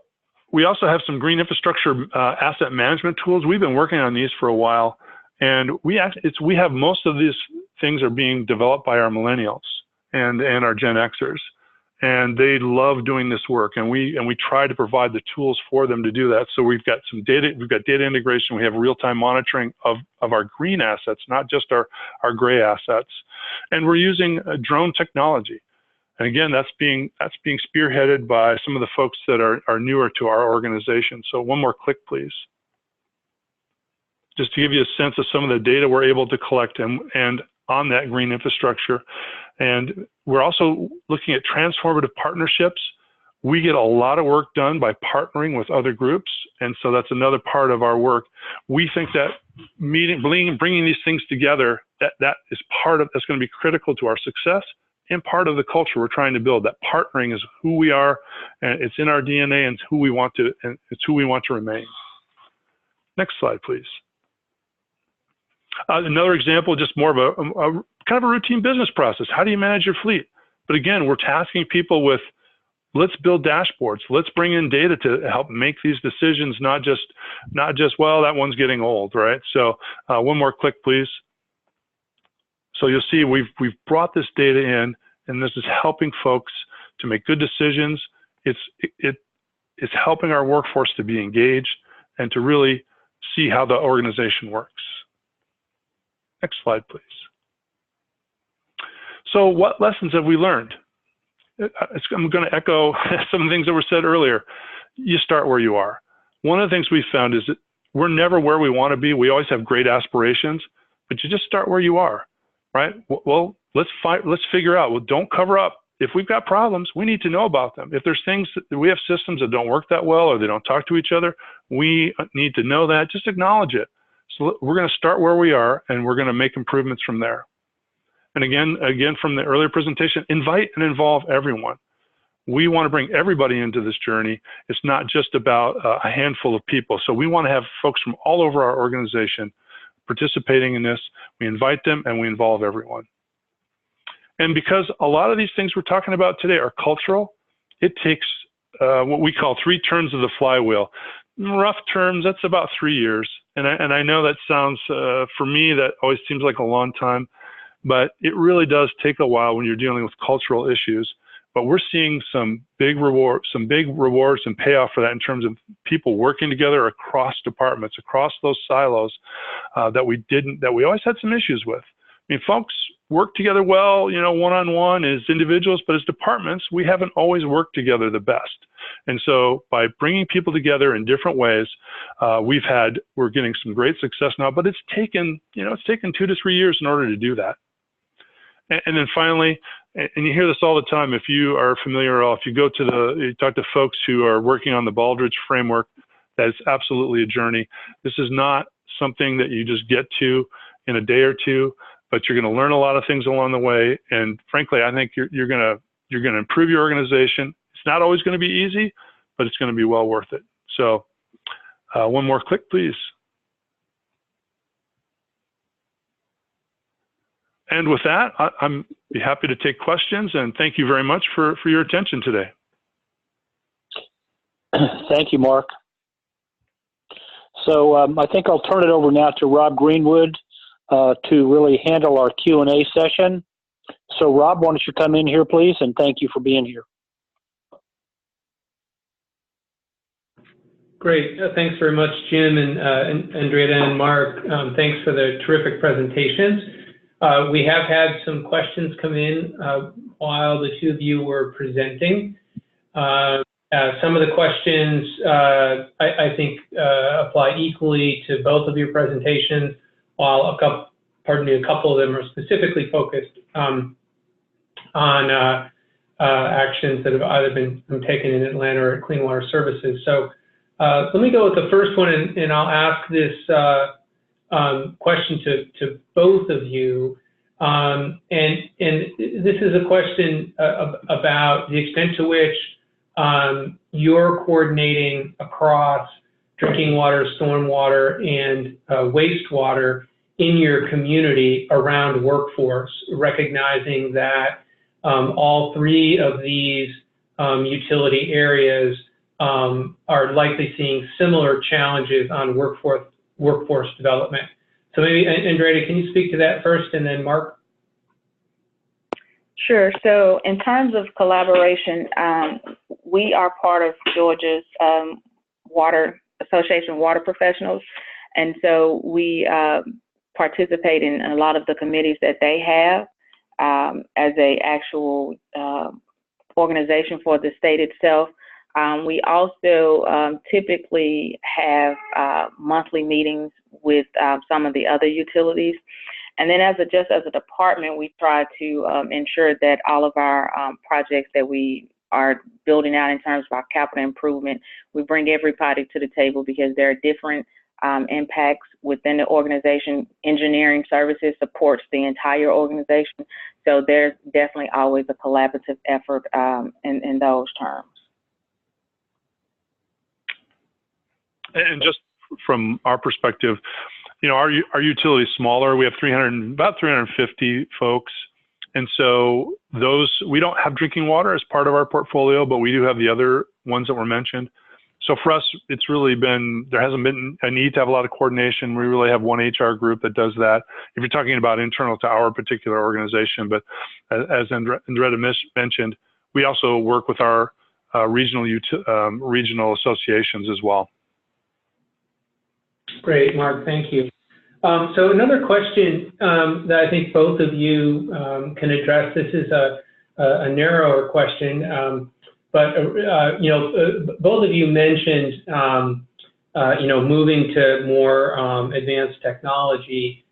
we also have some green infrastructure asset management tools. We've been working on these for a while, and we have most of these things are being developed by our millennials and our Gen Xers, and they love doing this work. And we try to provide the tools for them to do that. So we've got some data, we've got data integration. We have real-time monitoring of our green assets, not just our gray assets, and we're using drone technology. And again, that's being spearheaded by some of the folks that are newer to our organization. So one more click, please. Just to give you a sense of some of the data we're able to collect and on that green infrastructure. And we're also looking at transformative partnerships. We get a lot of work done by partnering with other groups. And so that's another part of our work. We think that bringing these things together, that is that's going to be critical to our success and part of the culture we're trying to build. That partnering is who we are, and it's in our DNA, and it's who we want to remain. Next slide, please. Another example, just more of a kind of a routine business process. How do you manage your fleet? But again, we're tasking people with, let's build dashboards. Let's bring in data to help make these decisions, not just, well, that one's getting old, right? So one more click, please. So you'll see we've brought this data in, and this is helping folks to make good decisions. It's helping our workforce to be engaged and to really see how the organization works. Next slide, please. So what lessons have we learned? I'm going to echo some things that were said earlier. You start where you are. One of the things we found is that we're never where we want to be. We always have great aspirations, but you just start where you are, right? Well, let's figure out, well, don't cover up. If we've got problems, we need to know about them. If there's things that we have systems that don't work that well or they don't talk to each other, we need to know that. Just acknowledge it. So we're going to start where we are, and we're going to make improvements from there. And again, from the earlier presentation, invite and involve everyone. We want to bring everybody into this journey. It's not just about a handful of people. So we want to have folks from all over our organization participating in this. We invite them and we involve everyone. And because a lot of these things we're talking about today are cultural, it takes what we call 3 turns of the flywheel. In rough terms, that's about 3 years. And I know that sounds, for me, that always seems like a long time, but it really does take a while when you're dealing with cultural issues. But we're seeing some big rewards and payoff for that in terms of people working together across departments, across those silos that we always had some issues with. I mean, folks work together well, one-on-one as individuals, but as departments, we haven't always worked together the best. And so by bringing people together in different ways, we're getting some great success now, but it's taken 2 to 3 years in order to do that. And then finally, and you hear this all the time, if you are familiar at all, if you talk to folks who are working on the Baldrige framework, that is absolutely a journey. This is not something that you just get to in a day or two, but you're going to learn a lot of things along the way. And frankly, I think you're going to improve your organization. It's not always going to be easy, but it's going to be well worth it. So one more click, please. And with that, I'm happy to take questions, and thank you very much for your attention today. Thank you, Mark. So I think I'll turn it over now to Rob Greenwood to really handle our Q&A session. So Rob, why don't you come in here, please, and thank you for being here. Great. Thanks very much, Jim and Andrea and Mark. Thanks for the terrific presentations. We have had some questions come in while the two of you were presenting. Some of the questions I think apply equally to both of your presentations, while a couple of them are specifically focused on actions that have either been taken in Atlanta or at Clean Water Services. So let me go with the first one, and I'll ask this question to both of you. And this is a question about the extent to which you're coordinating across drinking water, stormwater, and wastewater in your community around workforce, recognizing that all three of these utility areas are likely seeing similar challenges on workforce development. So maybe, Andrea, can you speak to that first, and then Mark? Sure. So in terms of collaboration, we are part of Georgia's Water Association of Water Professionals, and so we participate in a lot of the committees that they have as a actual organization for the state itself. We also typically have monthly meetings with some of the other utilities. And then just as a department, we try to ensure that all of our projects that we are building out in terms of our capital improvement, we bring everybody to the table, because there are different impacts within the organization. Engineering services supports the entire organization. So there's definitely always a collaborative effort in those terms. And just from our perspective, you know, our utility is smaller. We have about 350 folks. And so we don't have drinking water as part of our portfolio, but we do have the other ones that were mentioned. So for us, it's really there hasn't been a need to have a lot of coordination. We really have one HR group that does that, if you're talking about internal to our particular organization. But as Andrea mentioned, we also work with our regional associations as well. Great, Mark, thank you. So another question that I think both of you can address. This is a narrower question, but you know, both of you mentioned you know, moving to more advanced technology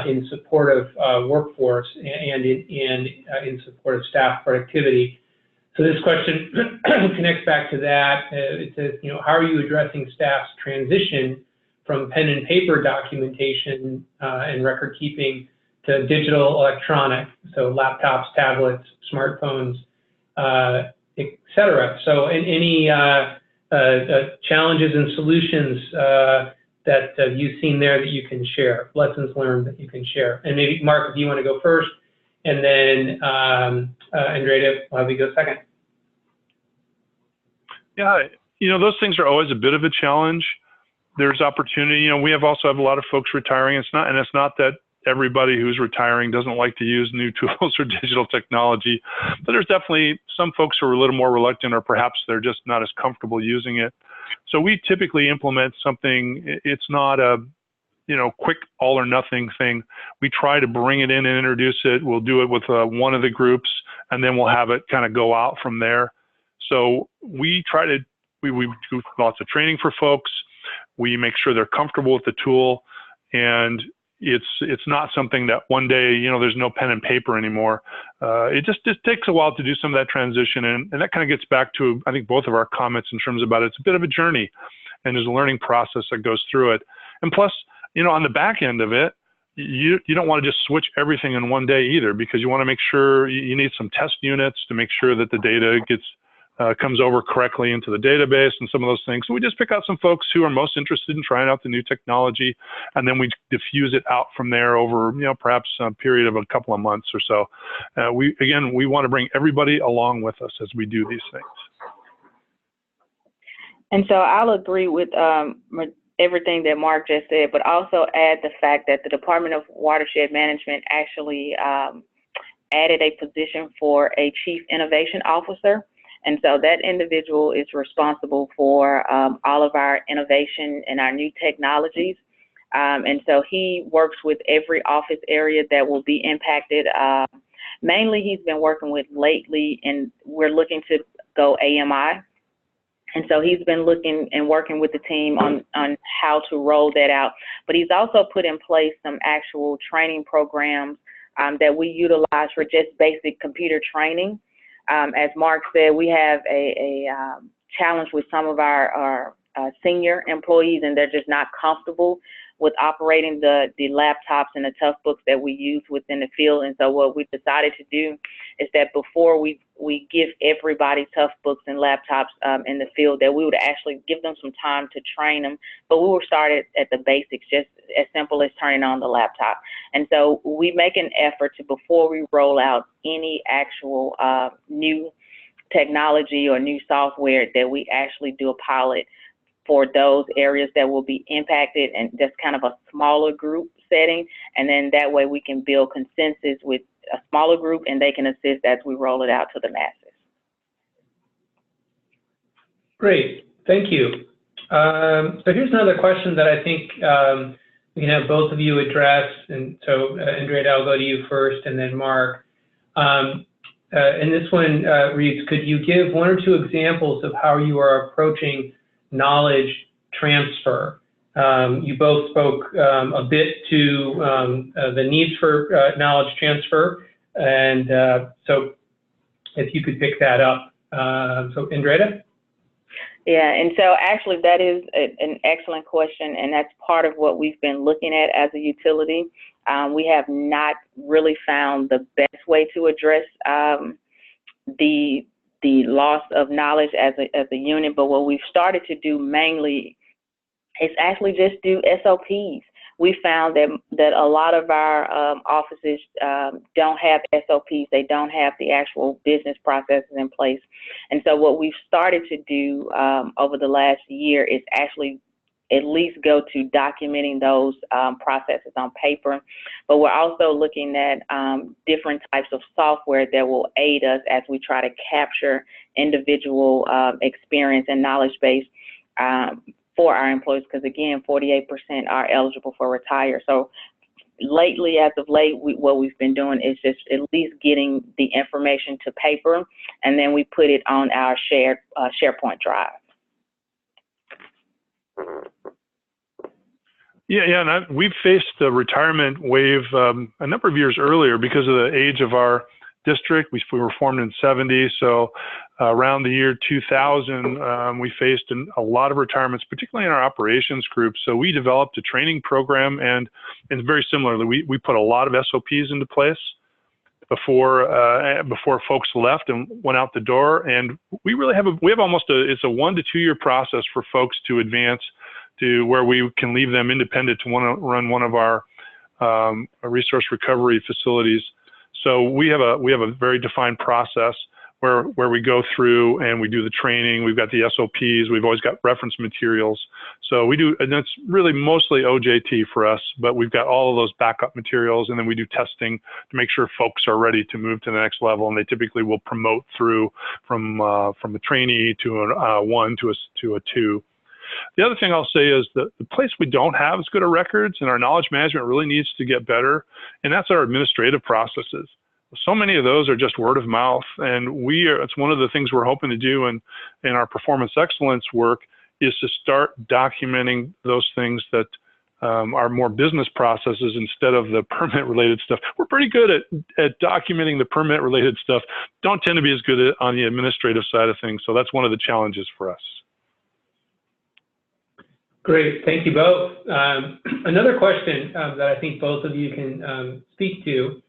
in support of workforce and in support of staff productivity. So this question connects back to that. It says, you know, how are you addressing staff's transition from pen and paper documentation and record keeping to digital electronic, so laptops, tablets, smartphones, et cetera. So any challenges and solutions that you've seen there that you can share, lessons learned that you can share? And maybe, Mark, if you want to go first, and then Andrea, will have you go second. Yeah, you know, those things are always a bit of a challenge. There's opportunity. You know, we also have a lot of folks retiring. It's not that everybody who's retiring doesn't like to use new tools or digital technology, but there's definitely some folks who are a little more reluctant, or perhaps they're just not as comfortable using it. So we typically implement something. It's not a, you know, quick all or nothing thing. We try to bring it in and introduce it. We'll do it with one of the groups, and then we'll have it kind of go out from there. So we do lots of training for folks. We make sure they're comfortable with the tool, and it's not something that one day, you know, there's no pen and paper anymore. It just takes a while to do some of that transition, and that kind of gets back to, I think, both of our comments in terms about it's a bit of a journey, and there's a learning process that goes through it. And plus, you know, on the back end of it, you don't want to just switch everything in one day either, because you want to make sure you need some test units to make sure that the data comes over correctly into the database and some of those things. So we just pick out some folks who are most interested in trying out the new technology, and then we diffuse it out from there over, you know, perhaps a period of a couple of months or so. We want to bring everybody along with us as we do these things. And so I'll agree with everything that Mark just said, but also add the fact that the Department of Watershed Management actually added a position for a Chief Innovation Officer. And so that individual is responsible for all of our innovation and our new technologies. And so he works with every office area that will be impacted. Mainly he's been working with lately, and we're looking to go AMI. And so he's been looking and working with the team on how to roll that out. But he's also put in place some actual training programs that we utilize for just basic computer training. As Mark said, we have a challenge with some of our senior employees, and they're just not comfortable with operating the laptops and the tough books that we use within the field. And so what we decided to do is that before we give everybody tough books and laptops in the field, that we would actually give them some time to train them. But we will start at the basics, just as simple as turning on the laptop. And so we make an effort to, before we roll out any actual new technology or new software, that we actually do a pilot for those areas that will be impacted, and just kind of a smaller group setting. And then that way we can build consensus with a smaller group, and they can assist as we roll it out to the masses. Great, thank you. So here's another question that I think we can have both of you address. And so Andrea, I'll go to you first, and then Mark. And this one reads, could you give one or two examples of how you are approaching knowledge transfer? You both spoke a bit to the needs for knowledge transfer, and so if you could pick that up. So Andrea? Yeah, and so actually that is an excellent question, and that's part of what we've been looking at as a utility. We have not really found the best way to address the loss of knowledge as a unit, but what we've started to do mainly is actually just do SOPs. We found that a lot of our offices don't have SOPs. They don't have the actual business processes in place. And so what we've started to do over the last year is actually at least go to documenting those processes on paper. But we're also looking at different types of software that will aid us as we try to capture individual experience and knowledge base for our employees, because again, 48% are eligible for retire. So lately, as of late, what we've been doing is just at least getting the information to paper, and then we put it on our shared SharePoint drive. Yeah, and we've faced the retirement wave a number of years earlier because of the age of our district. We were formed in '70, so around the year 2000, we faced a lot of retirements, particularly in our operations group. So we developed a training program, and very similarly, we put a lot of SOPs into place before folks left and went out the door. And we really have almost it's a 1 to 2 year process for folks to advance to where we can leave them independent to want to run one of our resource recovery facilities. So we have a very defined process where we go through and we do the training. We've got the SOPs. We've always got reference materials. So we do, and that's really mostly OJT for us, but we've got all of those backup materials, and then we do testing to make sure folks are ready to move to the next level. And they typically will promote through from a trainee to a 1 to a 2. The other thing I'll say is that the place we don't have as good of records, and our knowledge management really needs to get better, and that's our administrative processes. So many of those are just word of mouth, and it's one of the things we're hoping to do in our performance excellence work, is to start documenting those things that are more business processes instead of the permit related stuff. We're pretty good at documenting the permit related stuff, don't tend to be as good on the administrative side of things. So that's one of the challenges for us. Great, thank you both. Another question that I think both of you can speak to.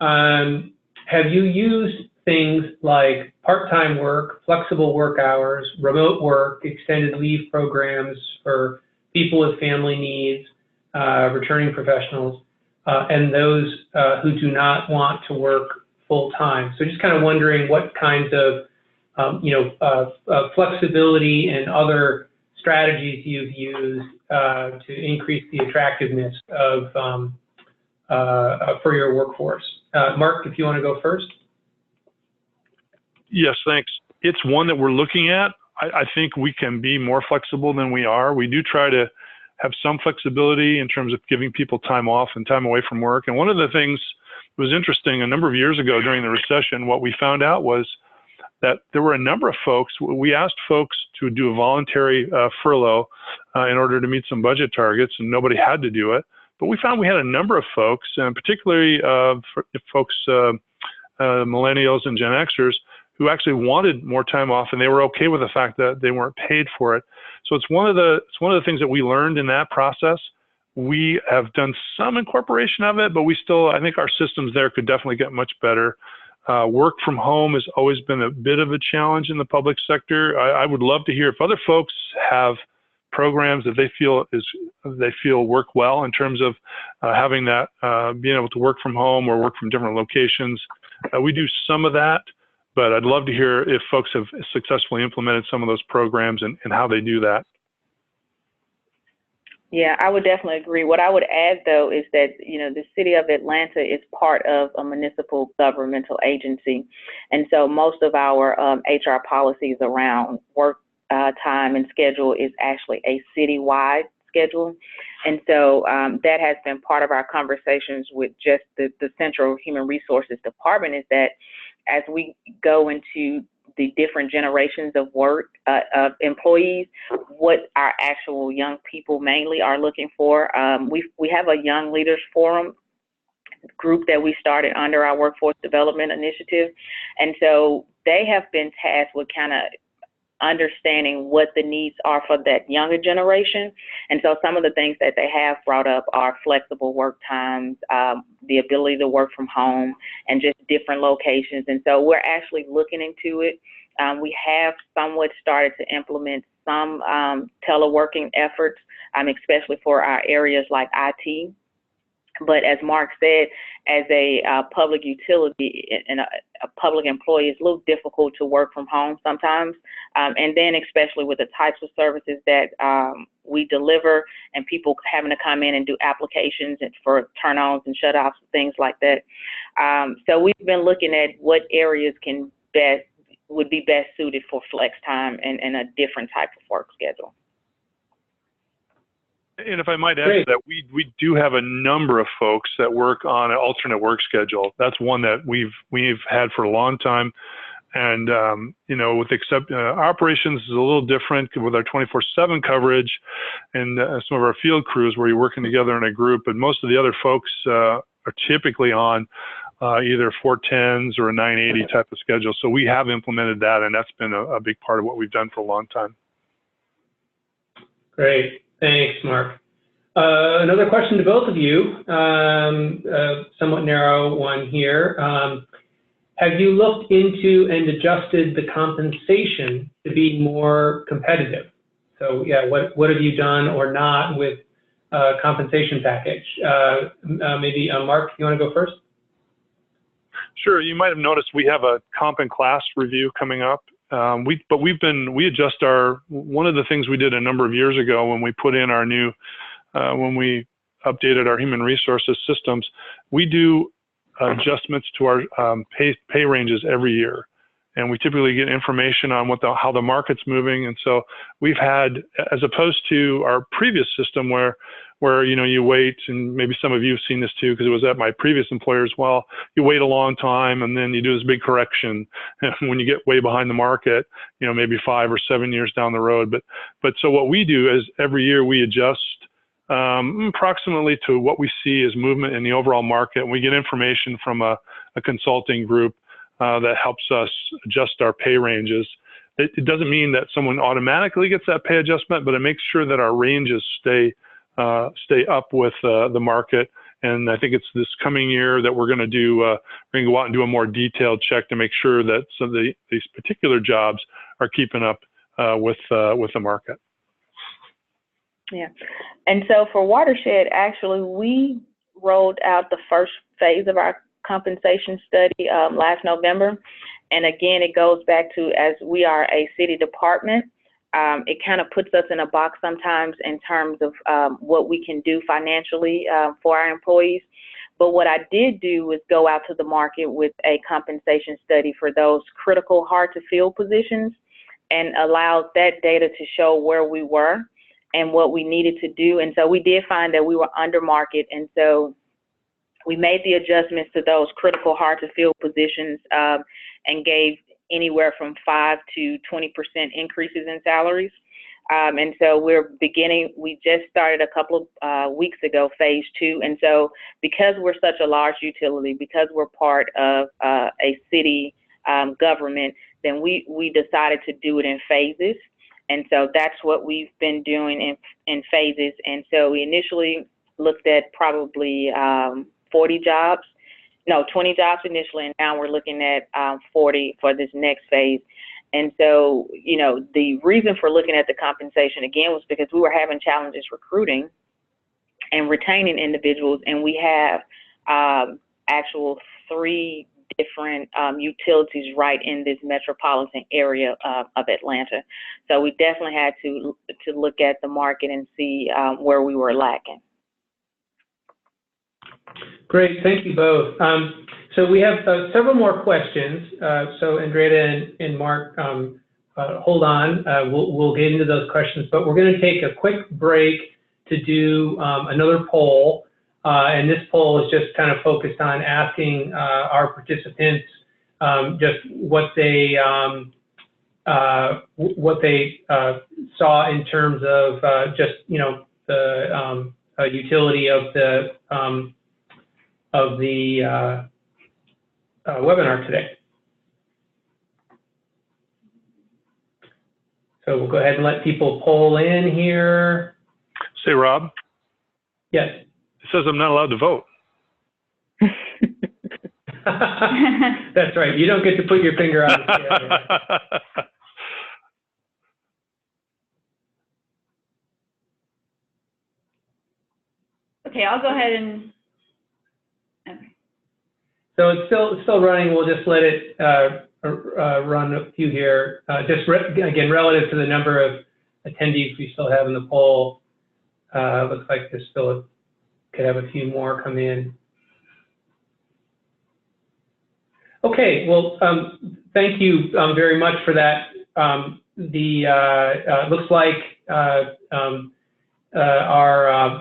Have you used things like part-time work, flexible work hours, remote work, extended leave programs for people with family needs, returning professionals, and those who do not want to work full-time? So just kind of wondering what kinds of flexibility and other strategies you've used to increase the attractiveness of for your workforce. Mark, if you want to go first. Yes, thanks. it's one that we're looking at. I think we can be more flexible than we are. We do try to have some flexibility in terms of giving people time off and time away from work. And one of the things that was interesting, a number of years ago during the recession, what we found out was that there were a number of folks, we asked folks to do a voluntary furlough in order to meet some budget targets, and nobody had to do it. But we found we had a number of folks, and particularly folks, millennials and Gen Xers, who actually wanted more time off, and they were okay with the fact that they weren't paid for it. So it's one of the things that we learned in that process. We have done some incorporation of it, but we still, I think our systems there could definitely get much better. Work from home has always been a bit of a challenge in the public sector. I would love to hear if other folks have programs that they feel work well in terms of having that, being able to work from home or work from different locations. We do some of that, but I'd love to hear if folks have successfully implemented some of those programs and how they do that. Yeah, I would definitely agree. What I would add, though, is that, the city of Atlanta is part of a municipal governmental agency. And so most of our HR policies around work time and schedule is actually a citywide schedule. And so that has been part of our conversations with just the Central Human Resources Department, is that as we go into the different generations of work, of employees, what our actual young people mainly are looking for. We have a Young Leaders Forum group that we started under our Workforce Development Initiative. And so they have been tasked with kind of understanding what the needs are for that younger generation. And so some of the things that they have brought up are flexible work times, the ability to work from home, and just different locations. And so we're actually looking into it. We have somewhat started to implement some teleworking efforts, especially for our areas like IT. But as Mark said, as a public utility and a public employee, it's a little difficult to work from home sometimes. And then especially with the types of services that we deliver and people having to come in and do applications and for turn-ons and shut-offs and things like that. So we've been looking at what areas would be best suited for flex time and a different type of work schedule. And if I might add to that, we do have a number of folks that work on an alternate work schedule. That's one that we've had for a long time. And, with operations is a little different with our 24/7 coverage and some of our field crews where you're working together in a group. But most of the other folks are typically on either 410s or a 980 type of schedule. So we have implemented that, and that's been a big part of what we've done for a long time. Great. Thanks, Mark. Another question to both of you, somewhat narrow one here. Have you looked into and adjusted the compensation to be more competitive? So yeah, what have you done or not with compensation package? Maybe Mark, you want to go first? Sure. You might have noticed we have a comp and class review coming up. We adjust one of the things we did a number of years ago when we put in our new, when we updated our human resources systems, we do adjustments to our pay ranges every year. And we typically get information on how the market's moving. And so we've had, as opposed to our previous system where you wait, and maybe some of you have seen this too, because it was at my previous employer as well. You wait a long time and then you do this big correction. And when you get way behind the market, maybe 5 or 7 years down the road. But so what we do is every year we adjust approximately to what we see as movement in the overall market. We get information from a consulting group that helps us adjust our pay ranges. It doesn't mean that someone automatically gets that pay adjustment, but it makes sure that our ranges stay up with the market. And I think it's this coming year that we're going to go out and do a more detailed check to make sure that some of these particular jobs are keeping up with the market. Yeah. And so for Watershed, actually, we rolled out the first phase of our compensation study last November. And again, it goes back to, as we are a city department, it kind of puts us in a box sometimes in terms of what we can do financially for our employees. But what I did do was go out to the market with a compensation study for those critical, hard-to-fill positions and allowed that data to show where we were and what we needed to do. And so we did find that we were under market. And so we made the adjustments to those critical, hard-to-fill positions and gave anywhere from 5 to 20% increases in salaries. And so we just started a couple of weeks ago, phase 2. And so because we're such a large utility, because we're part of a city government, then we decided to do it in phases. And so that's what we've been doing in phases. And so we initially looked at probably 20 jobs initially, and now we're looking at 40 for this next phase. And so, you know, the reason for looking at the compensation again was because we were having challenges recruiting and retaining individuals, and we have actual 3 different utilities right in this metropolitan area of Atlanta. So we definitely had to look at the market and see where we were lacking. Great, thank you both. So we have several more questions. So Andrea and Mark, hold on. We'll get into those questions, but we're going to take a quick break to do another poll. And this poll is just kind of focused on asking our participants just what they saw in terms of just, you know, the utility of the webinar today. So we'll go ahead and let people poll in here. Say, Rob. Yes. It says I'm not allowed to vote. That's right. You don't get to put your finger on the scale. Okay, I'll go ahead and. Okay. So it's still running. We'll just let it run a few here. Again, relative to the number of attendees we still have in the poll, looks like there's still could have a few more come in. Okay, well, thank you very much for that. Looks like can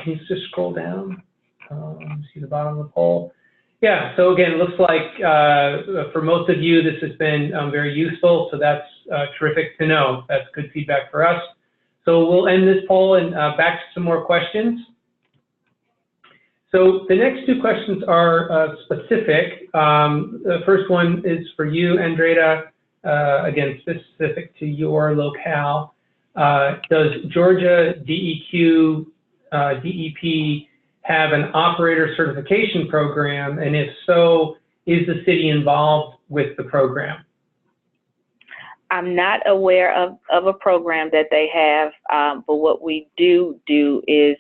you just scroll down? See the bottom of the poll. Yeah, so again, it looks like for most of you, this has been very useful, so that's terrific to know. That's good feedback for us. So we'll end this poll and back to some more questions. So the next 2 questions are specific. The first one is for you, Andrea, again, specific to your locale. Does Georgia DEQ, DEP have an operator certification program? And if so, is the city involved with the program? I'm not aware of a program that they have, but what we do is,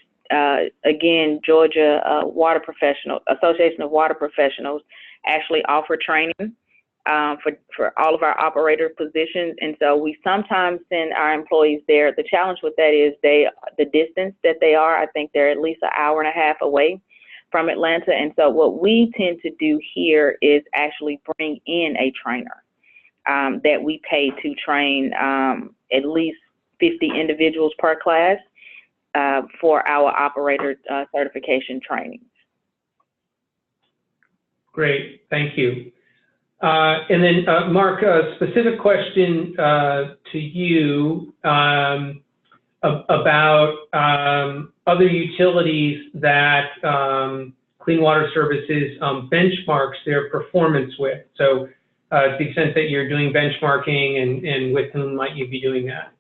again, Georgia Association of Water Professionals actually offer training for all of our operator positions. And so we sometimes send our employees there. The challenge with that is the distance that they are. I think they're at least an hour and a half away from Atlanta. And so what we tend to do here is actually bring in a trainer that we pay to train at least 50 individuals per class for our operator certification trainings. Great, thank you. And then, Mark, a specific question to you about other utilities that Clean Water Services benchmarks their performance with. So to the extent that you're doing benchmarking, and with whom might you be doing that?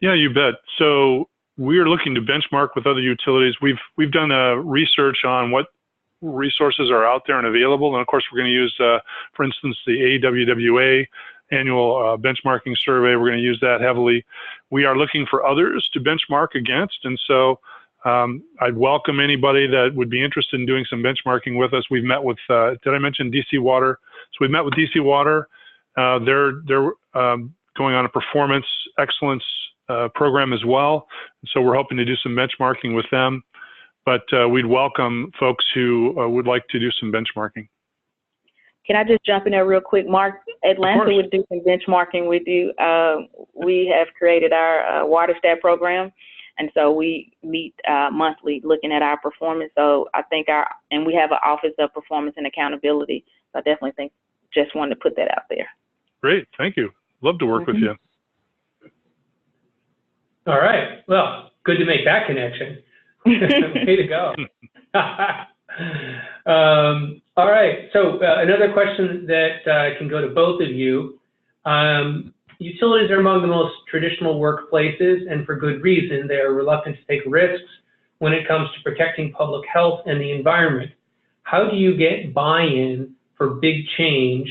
Yeah, you bet. So we're looking to benchmark with other utilities. We've done research on what resources are out there and available. And of course, we're going to use, for instance, the AWWA annual benchmarking survey. We're going to use that heavily. We are looking for others to benchmark against. And so I'd welcome anybody that would be interested in doing some benchmarking with us. We've met with, did I mention DC Water? So we've met with DC Water. They're going on a performance excellence program as well. And so we're hoping to do some benchmarking with them. but we'd welcome folks who would like to do some benchmarking. Can I just jump in there real quick, Mark? Atlanta would do some benchmarking with you. We have created our water stat program, and so we meet monthly looking at our performance. So I think and we have an Office of Performance and Accountability. So I definitely think, just wanted to put that out there. Great, thank you. Love to work with you. All right, well, good to make that connection. Way to go. All right, so another question that can go to both of you. Utilities are among the most traditional workplaces, and for good reason. They are reluctant to take risks when it comes to protecting public health and the environment. How do you get buy-in for big change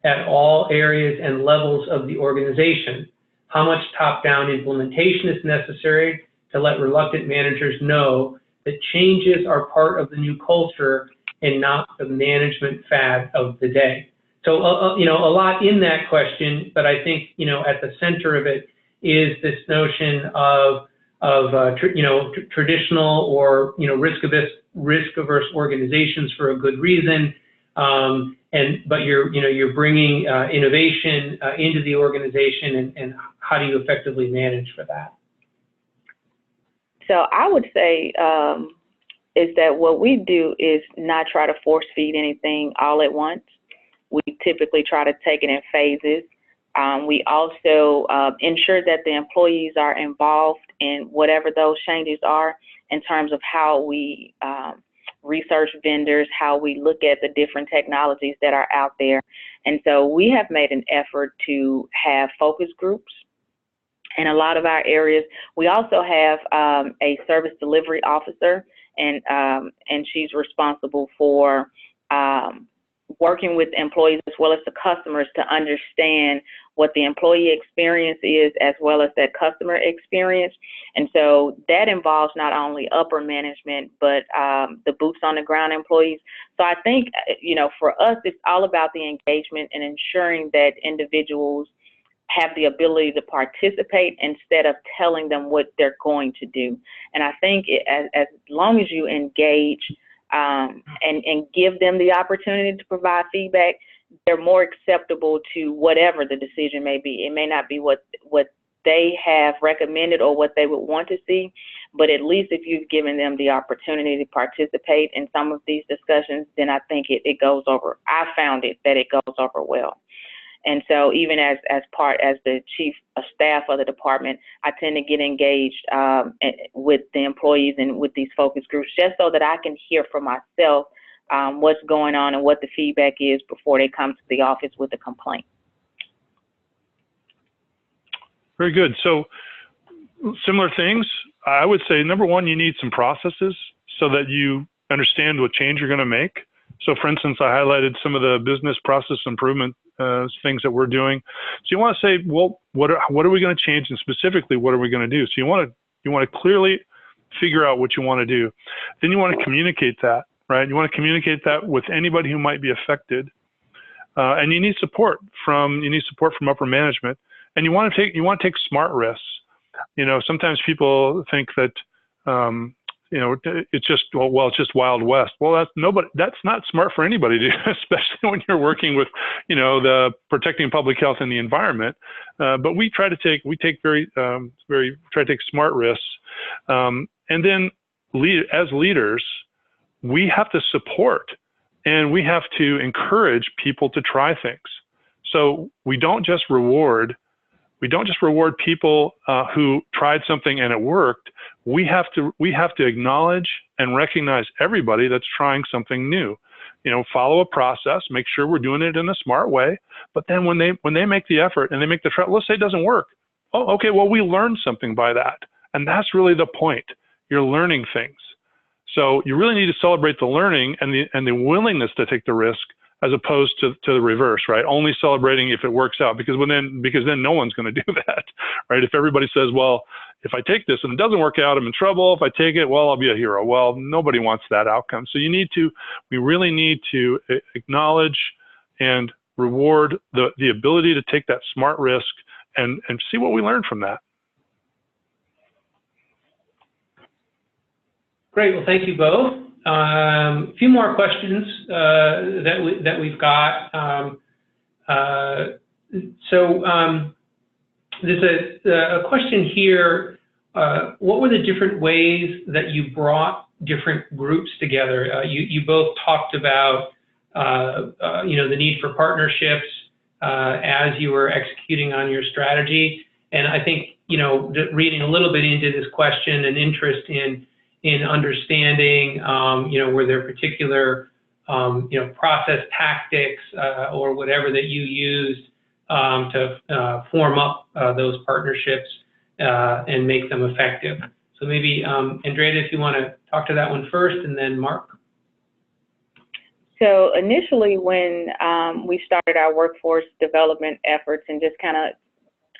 at all areas and levels of the organization? How much top-down implementation is necessary to let reluctant managers know that changes are part of the new culture and not the management fad of the day? So, you know, a lot in that question, but I think, you know, at the center of it is this notion of traditional or, you know, risk-averse organizations for a good reason, but you're bringing innovation into the organization, and how do you effectively manage for that? So I would say is that what we do is not try to force feed anything all at once. We typically try to take it in phases. We also ensure that the employees are involved in whatever those changes are, in terms of how we research vendors, how we look at the different technologies that are out there. And so we have made an effort to have focus groups in a lot of our areas. We also have a service delivery officer, and she's responsible for working with employees as well as the customers to understand what the employee experience is as well as that customer experience. And so that involves not only upper management, but the boots on the ground employees. So I think, you know, for us, it's all about the engagement and ensuring that individuals have the ability to participate instead of telling them what they're going to do. And I think as long as you engage and give them the opportunity to provide feedback, they're more acceptable to whatever the decision may be. It may not be what they have recommended or what they would want to see, but at least if you've given them the opportunity to participate in some of these discussions, then I think it goes over. I found that it goes over well. And so even as the chief of staff of the department, I tend to get engaged with the employees and with these focus groups, just so that I can hear for myself what's going on and what the feedback is before they come to the office with a complaint. Very good. So similar things, I would say, number one, you need some processes so that you understand what change you're going to make. So for instance, I highlighted some of the business process improvement things that we're doing. So you want to say, well, what are we going to change, and specifically, what are we going to do? So you want to clearly figure out what you want to do. Then you want to communicate that, right? You want to communicate that with anybody who might be affected, and you need support from upper management, and you want to take smart risks. You know, sometimes people think that you know, it's just, well, it's just Wild West. Well, that's not smart for anybody to do, especially when you're working with, you know, the protecting public health and the environment. But we try to take smart risks. And then as leaders, we have to support and we have to encourage people to try things. So we don't just reward people who tried something and it worked. We have to acknowledge and recognize everybody that's trying something new. You know, follow a process, make sure we're doing it in a smart way. But then when they make the effort and they make the try, let's say it doesn't work. Oh, okay, well, we learned something by that. And that's really the point. You're learning things. So you really need to celebrate the learning and the willingness to take the risk, as opposed to the reverse, right? Only celebrating if it works out, because then no one's going to do that, right? If everybody says, well, if I take this and it doesn't work out, I'm in trouble. If I take it, well, I'll be a hero. Well, nobody wants that outcome. So we really need to acknowledge and reward the ability to take that smart risk and see what we learn from that. Great. Well, thank you both. A few more questions that we've got. There's a question here. What were the different ways that you brought different groups together? You both talked about the need for partnerships as you were executing on your strategy, and I think reading a little bit into this question, an interest in understanding were there particular process tactics or whatever that you used to form up those partnerships and make them effective. So maybe, Andrea, if you want to talk to that one first, and then Mark. So initially when we started our workforce development efforts and just kind of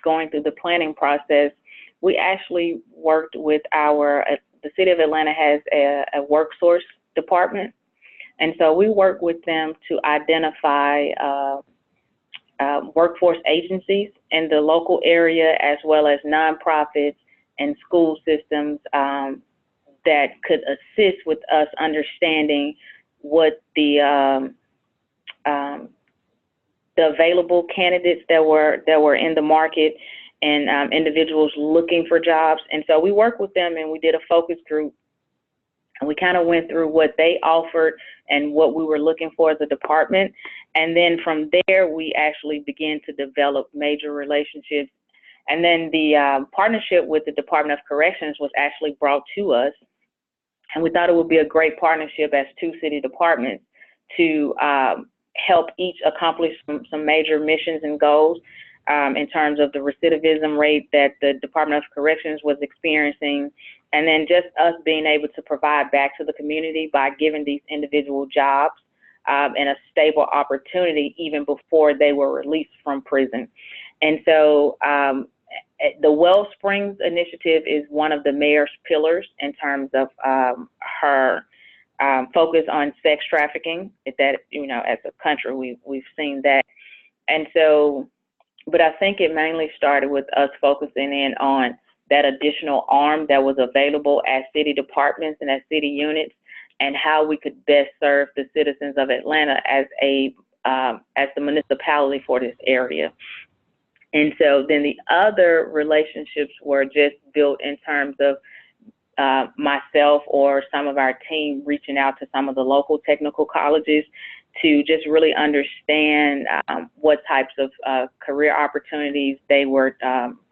going through the planning process, we actually worked with the City of Atlanta has a workforce department. And so we work with them to identify workforce agencies in the local area, as well as nonprofits and school systems that could assist with us understanding what the available candidates that were in the market and individuals looking for jobs. And so we worked with them and we did a focus group, and we kind of went through what they offered and what we were looking for as a department. And then from there, we actually began to develop major relationships. And then the partnership with the Department of Corrections was actually brought to us. And we thought it would be a great partnership as two city departments to help each accomplish some major missions and goals in terms of the recidivism rate that the Department of Corrections was experiencing, and then just us being able to provide back to the community by giving these individual jobs and a stable opportunity even before they were released from prison. And so the Wellsprings initiative is one of the mayor's pillars in terms of her focus on sex trafficking. That, as a country, we've seen that. And so, but I think it mainly started with us focusing in on that additional arm that was available at city departments and at city units, and how we could best serve the citizens of Atlanta as the municipality for this area. And so then the other relationships were just built in terms of myself or some of our team reaching out to some of the local technical colleges to just really understand what types of career opportunities they were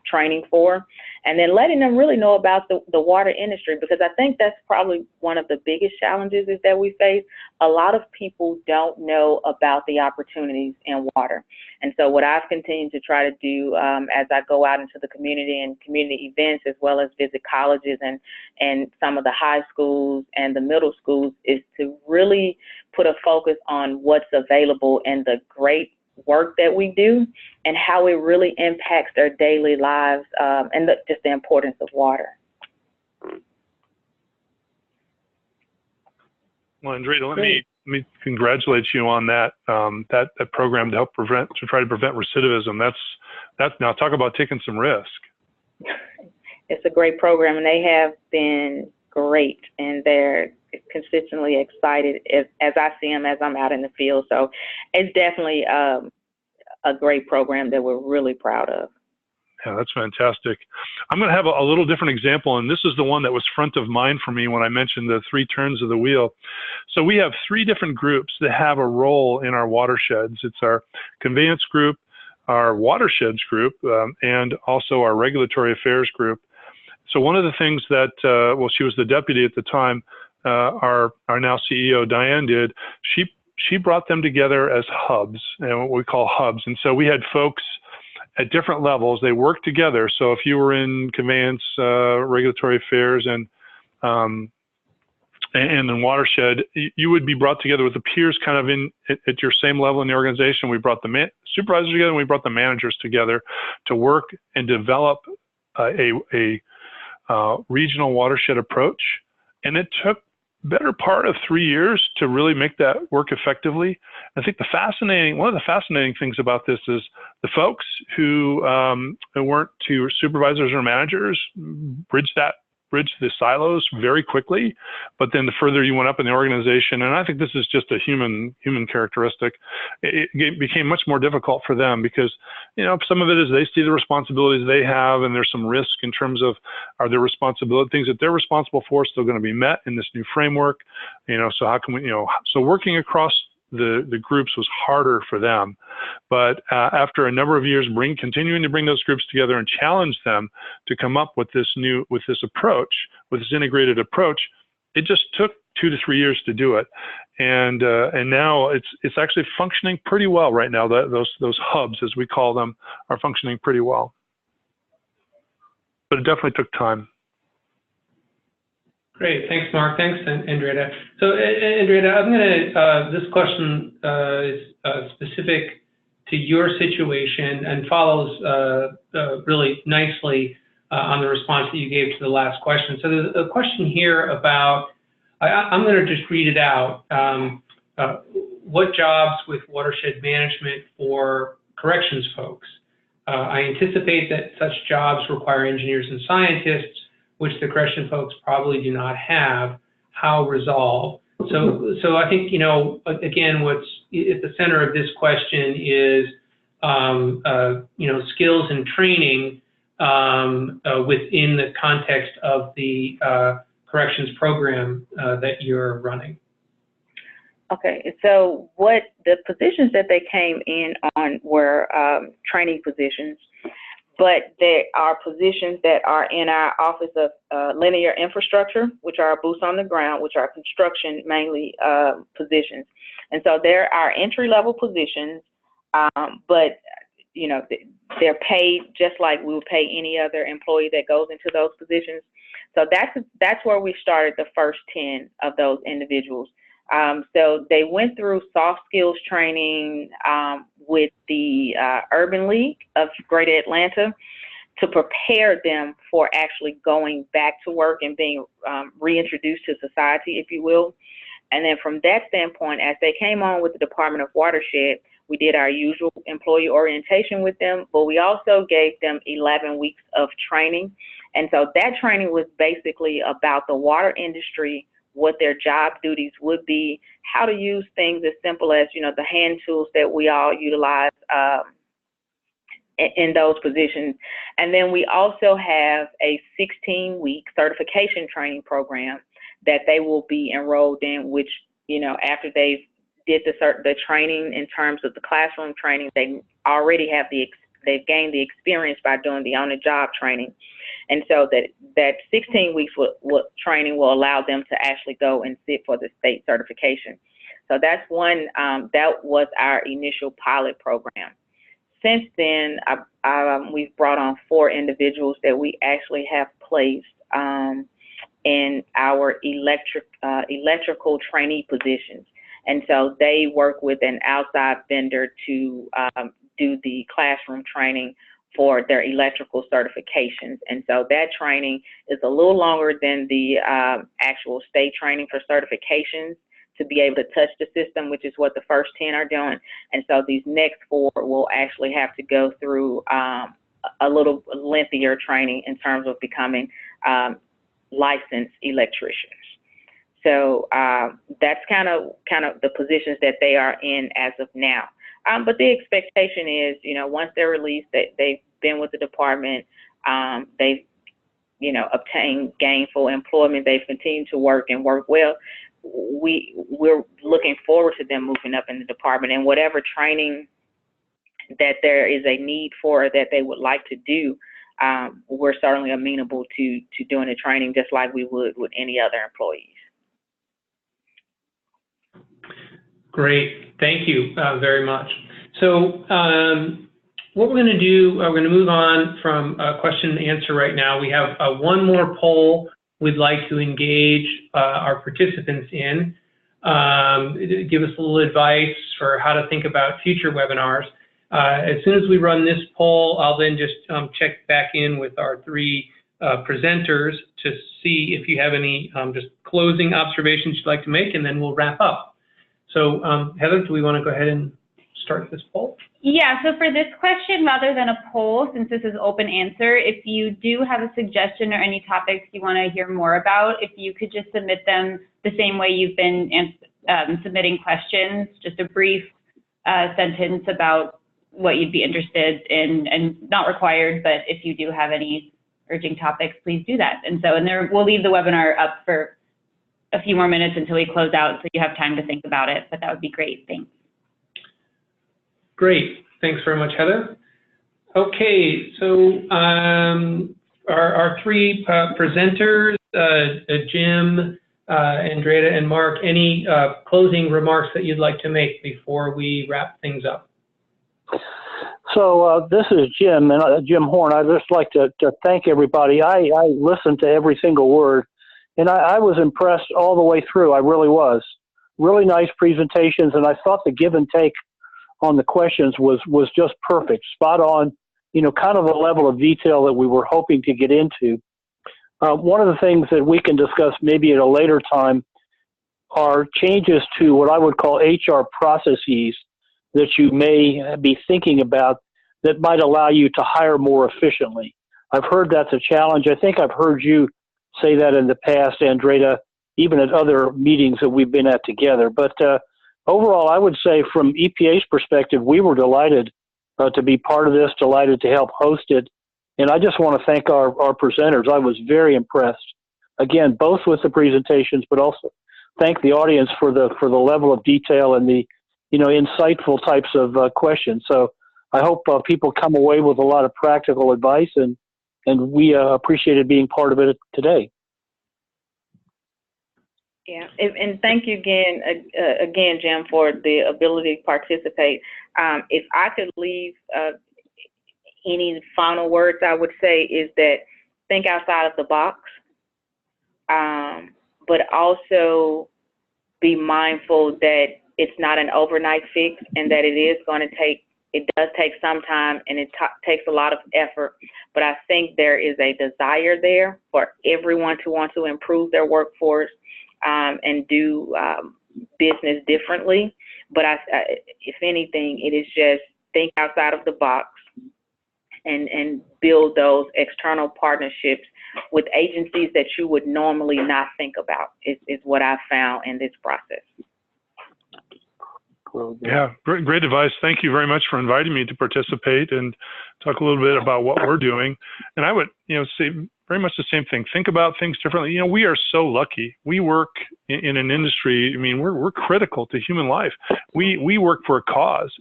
training for, and then letting them really know about the water industry, because I think that's probably one of the biggest challenges is that we face. A lot of people don't know about the opportunities in water. And so what I've continued to try to do as I go out into the community and community events, as well as visit colleges and some of the high schools and the middle schools, is to really put a focus on what's available and the great work that we do and how it really impacts their daily lives and just the importance of water. Well, Andrea, let me congratulate you on that that program to try to prevent recidivism. That's now talk about taking some risk. It's a great program, and they have been great, and they're consistently excited as I see them as I'm out in the field. So it's definitely a great program that we're really proud of. Yeah, that's fantastic. I'm going to have a little different example, and this is the one that was front of mind for me when I mentioned the 3 turns of the wheel. So we have 3 different groups that have a role in our watersheds. It's our conveyance group, our watersheds group, and also our regulatory affairs group. So one of the things that, well, she was the deputy at the time, our now CEO, Diane, did, she brought them together as hubs, and what we call hubs. And so we had folks at different levels. They worked together. So if you were in conveyance, regulatory affairs, and then watershed, you would be brought together with the peers kind of at your same level in the organization. We brought the supervisors together, and we brought the managers together to work and develop a regional watershed approach. And it took better part of 3 years to really make that work effectively. I think one of the fascinating things about this is the folks who weren't supervisors or managers bridged that bridge the silos very quickly, but then the further you went up in the organization, and I think this is just a human characteristic, it became much more difficult for them because, you know, some of it is they see the responsibilities they have, and there's some risk in terms of are their responsibility things that they're responsible for still going to be met in this new framework, you know, so how can we, you know, so working across the groups was harder for them. But after a number of years continuing to bring those groups together and challenge them to come up with this approach, with this integrated approach, it just took 2 to 3 years to do it. And now it's actually functioning pretty well right now. Those hubs, as we call them, are functioning pretty well. But it definitely took time. Great, thanks, Mark. Thanks, Andrea. So, Andrea, I'm going to, this question is specific to your situation and follows really nicely on the response that you gave to the last question. So there's a question here about, I'm going to just read it out. What jobs with watershed management for corrections folks? I anticipate that such jobs require engineers and scientists, which the correction folks probably do not have. How resolve? So I think, you know, again, what's at the center of this question is, you know, skills and training within the context of the corrections program that you're running. Okay, so what the positions that they came in on were training positions, but there are positions that are in our Office of Linear Infrastructure, which are boots on the ground, which are construction mainly positions. And so there are entry-level positions, but you know, they're paid just like we would pay any other employee that goes into those positions. So that's where we started the first 10 of those individuals. So they went through soft skills training with the Urban League of Greater Atlanta to prepare them for actually going back to work and being reintroduced to society, if you will. And then from that standpoint, as they came on with the Department of Watershed, we did our usual employee orientation with them, but we also gave them 11 weeks of training. And so that training was basically about the water industry, what their job duties would be, how to use things as simple as, you know, the hand tools that we all utilize in those positions. And then we also have a 16-week certification training program that they will be enrolled in, which, you know, after they've did the training in terms of the classroom training, they already have they've gained the experience by doing the on-the-job training. And so that 16 weeks training will allow them to actually go and sit for the state certification. So that's one, that was our initial pilot program. Since then, we've brought on 4 individuals that we actually have placed in our electrical trainee positions. And so they work with an outside vendor to do the classroom training for their electrical certifications. And so that training is a little longer than the actual state training for certifications to be able to touch the system, which is what the first 10 are doing. And so these next 4 will actually have to go through a little lengthier training in terms of becoming licensed electricians. So that's kind of the positions that they are in as of now. But the expectation is, you know, once they're released, they've been with the department, they've, you know, obtained gainful employment, they've continued to work and work well. We're looking forward to them moving up in the department, and whatever training that there is a need for that they would like to do, we're certainly amenable to doing the training just like we would with any other employees. Great, thank you very much. So what we're going to do, we're going to move on from question and answer right now. We have one more poll we'd like to engage our participants in, give us a little advice for how to think about future webinars. As soon as we run this poll, I'll then just check back in with our 3 presenters to see if you have any just closing observations you'd like to make, and then we'll wrap up. So Heather, do we want to go ahead and start this poll? Yeah, so for this question, rather than a poll, since this is open answer, if you do have a suggestion or any topics you want to hear more about, if you could just submit them the same way you've been submitting questions, just a brief sentence about what you'd be interested in, and not required, but if you do have any urging topics, please do that. And there, we'll leave the webinar up for a few more minutes until we close out, so you have time to think about it, but that would be great. Thanks. Great. Thanks very much, Heather. Okay, so our three presenters, Jim, Andrea, and Mark, any closing remarks that you'd like to make before we wrap things up? So this is Jim, and Jim Horn. I'd just like to thank everybody. I listened to every single word, and I was impressed all the way through. I really was. Really nice presentations, and I thought the give and take on the questions was just perfect, spot on, you know, kind of the level of detail that we were hoping to get into. One of the things that we can discuss maybe at a later time are changes to what I would call HR processes that you may be thinking about that might allow you to hire more efficiently. I've heard that's a challenge. I think I've heard you say that in the past, Andrea, even at other meetings that we've been at together. But overall, I would say from EPA's perspective, we were delighted to be part of this, delighted to help host it. And I just want to thank our presenters. I was very impressed, again, both with the presentations, but also thank the audience for the level of detail and the, you know, insightful types of questions. So I hope people come away with a lot of practical advice, and we appreciated being part of it today. Yeah, and thank you again, Jim, for the ability to participate. If I could leave any final words, I would say is that think outside of the box, but also be mindful that it's not an overnight fix, and that it does take some time, and it takes a lot of effort. But I think there is a desire there for everyone to want to improve their workforce and do business differently. But if anything, it is just think outside of the box and build those external partnerships with agencies that you would normally not think about, is what I've found in this process. Yeah, great advice. Thank you very much for inviting me to participate and talk a little bit about what we're doing. And I would, you know, say very much the same thing. Think about things differently. You know, we are so lucky. We work in an industry. I mean, we're critical to human life. We work for a cause,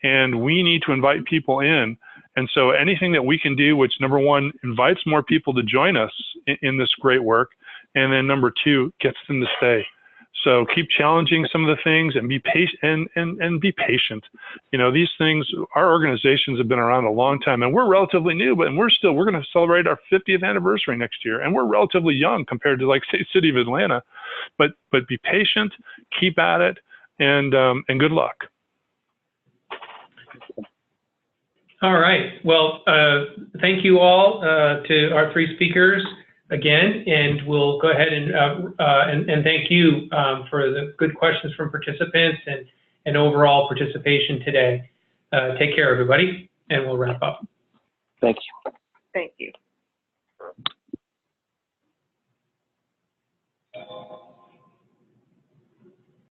and we need to invite people in. And so anything that we can do, which number one, invites more people to join us in this great work, and then number two, gets them to stay. So keep challenging some of the things and be patient and be patient. You know, these things, our organizations have been around a long time, and we're relatively new, but we're going to celebrate our 50th anniversary next year. And we're relatively young compared to, like, say, City of Atlanta, but be patient, keep at it, and good luck. All right. Well, thank you all to our three speakers again, and we'll go ahead and thank you for the good questions from participants and overall participation today. Take care, everybody, and we'll wrap up. Thank you. Thank you.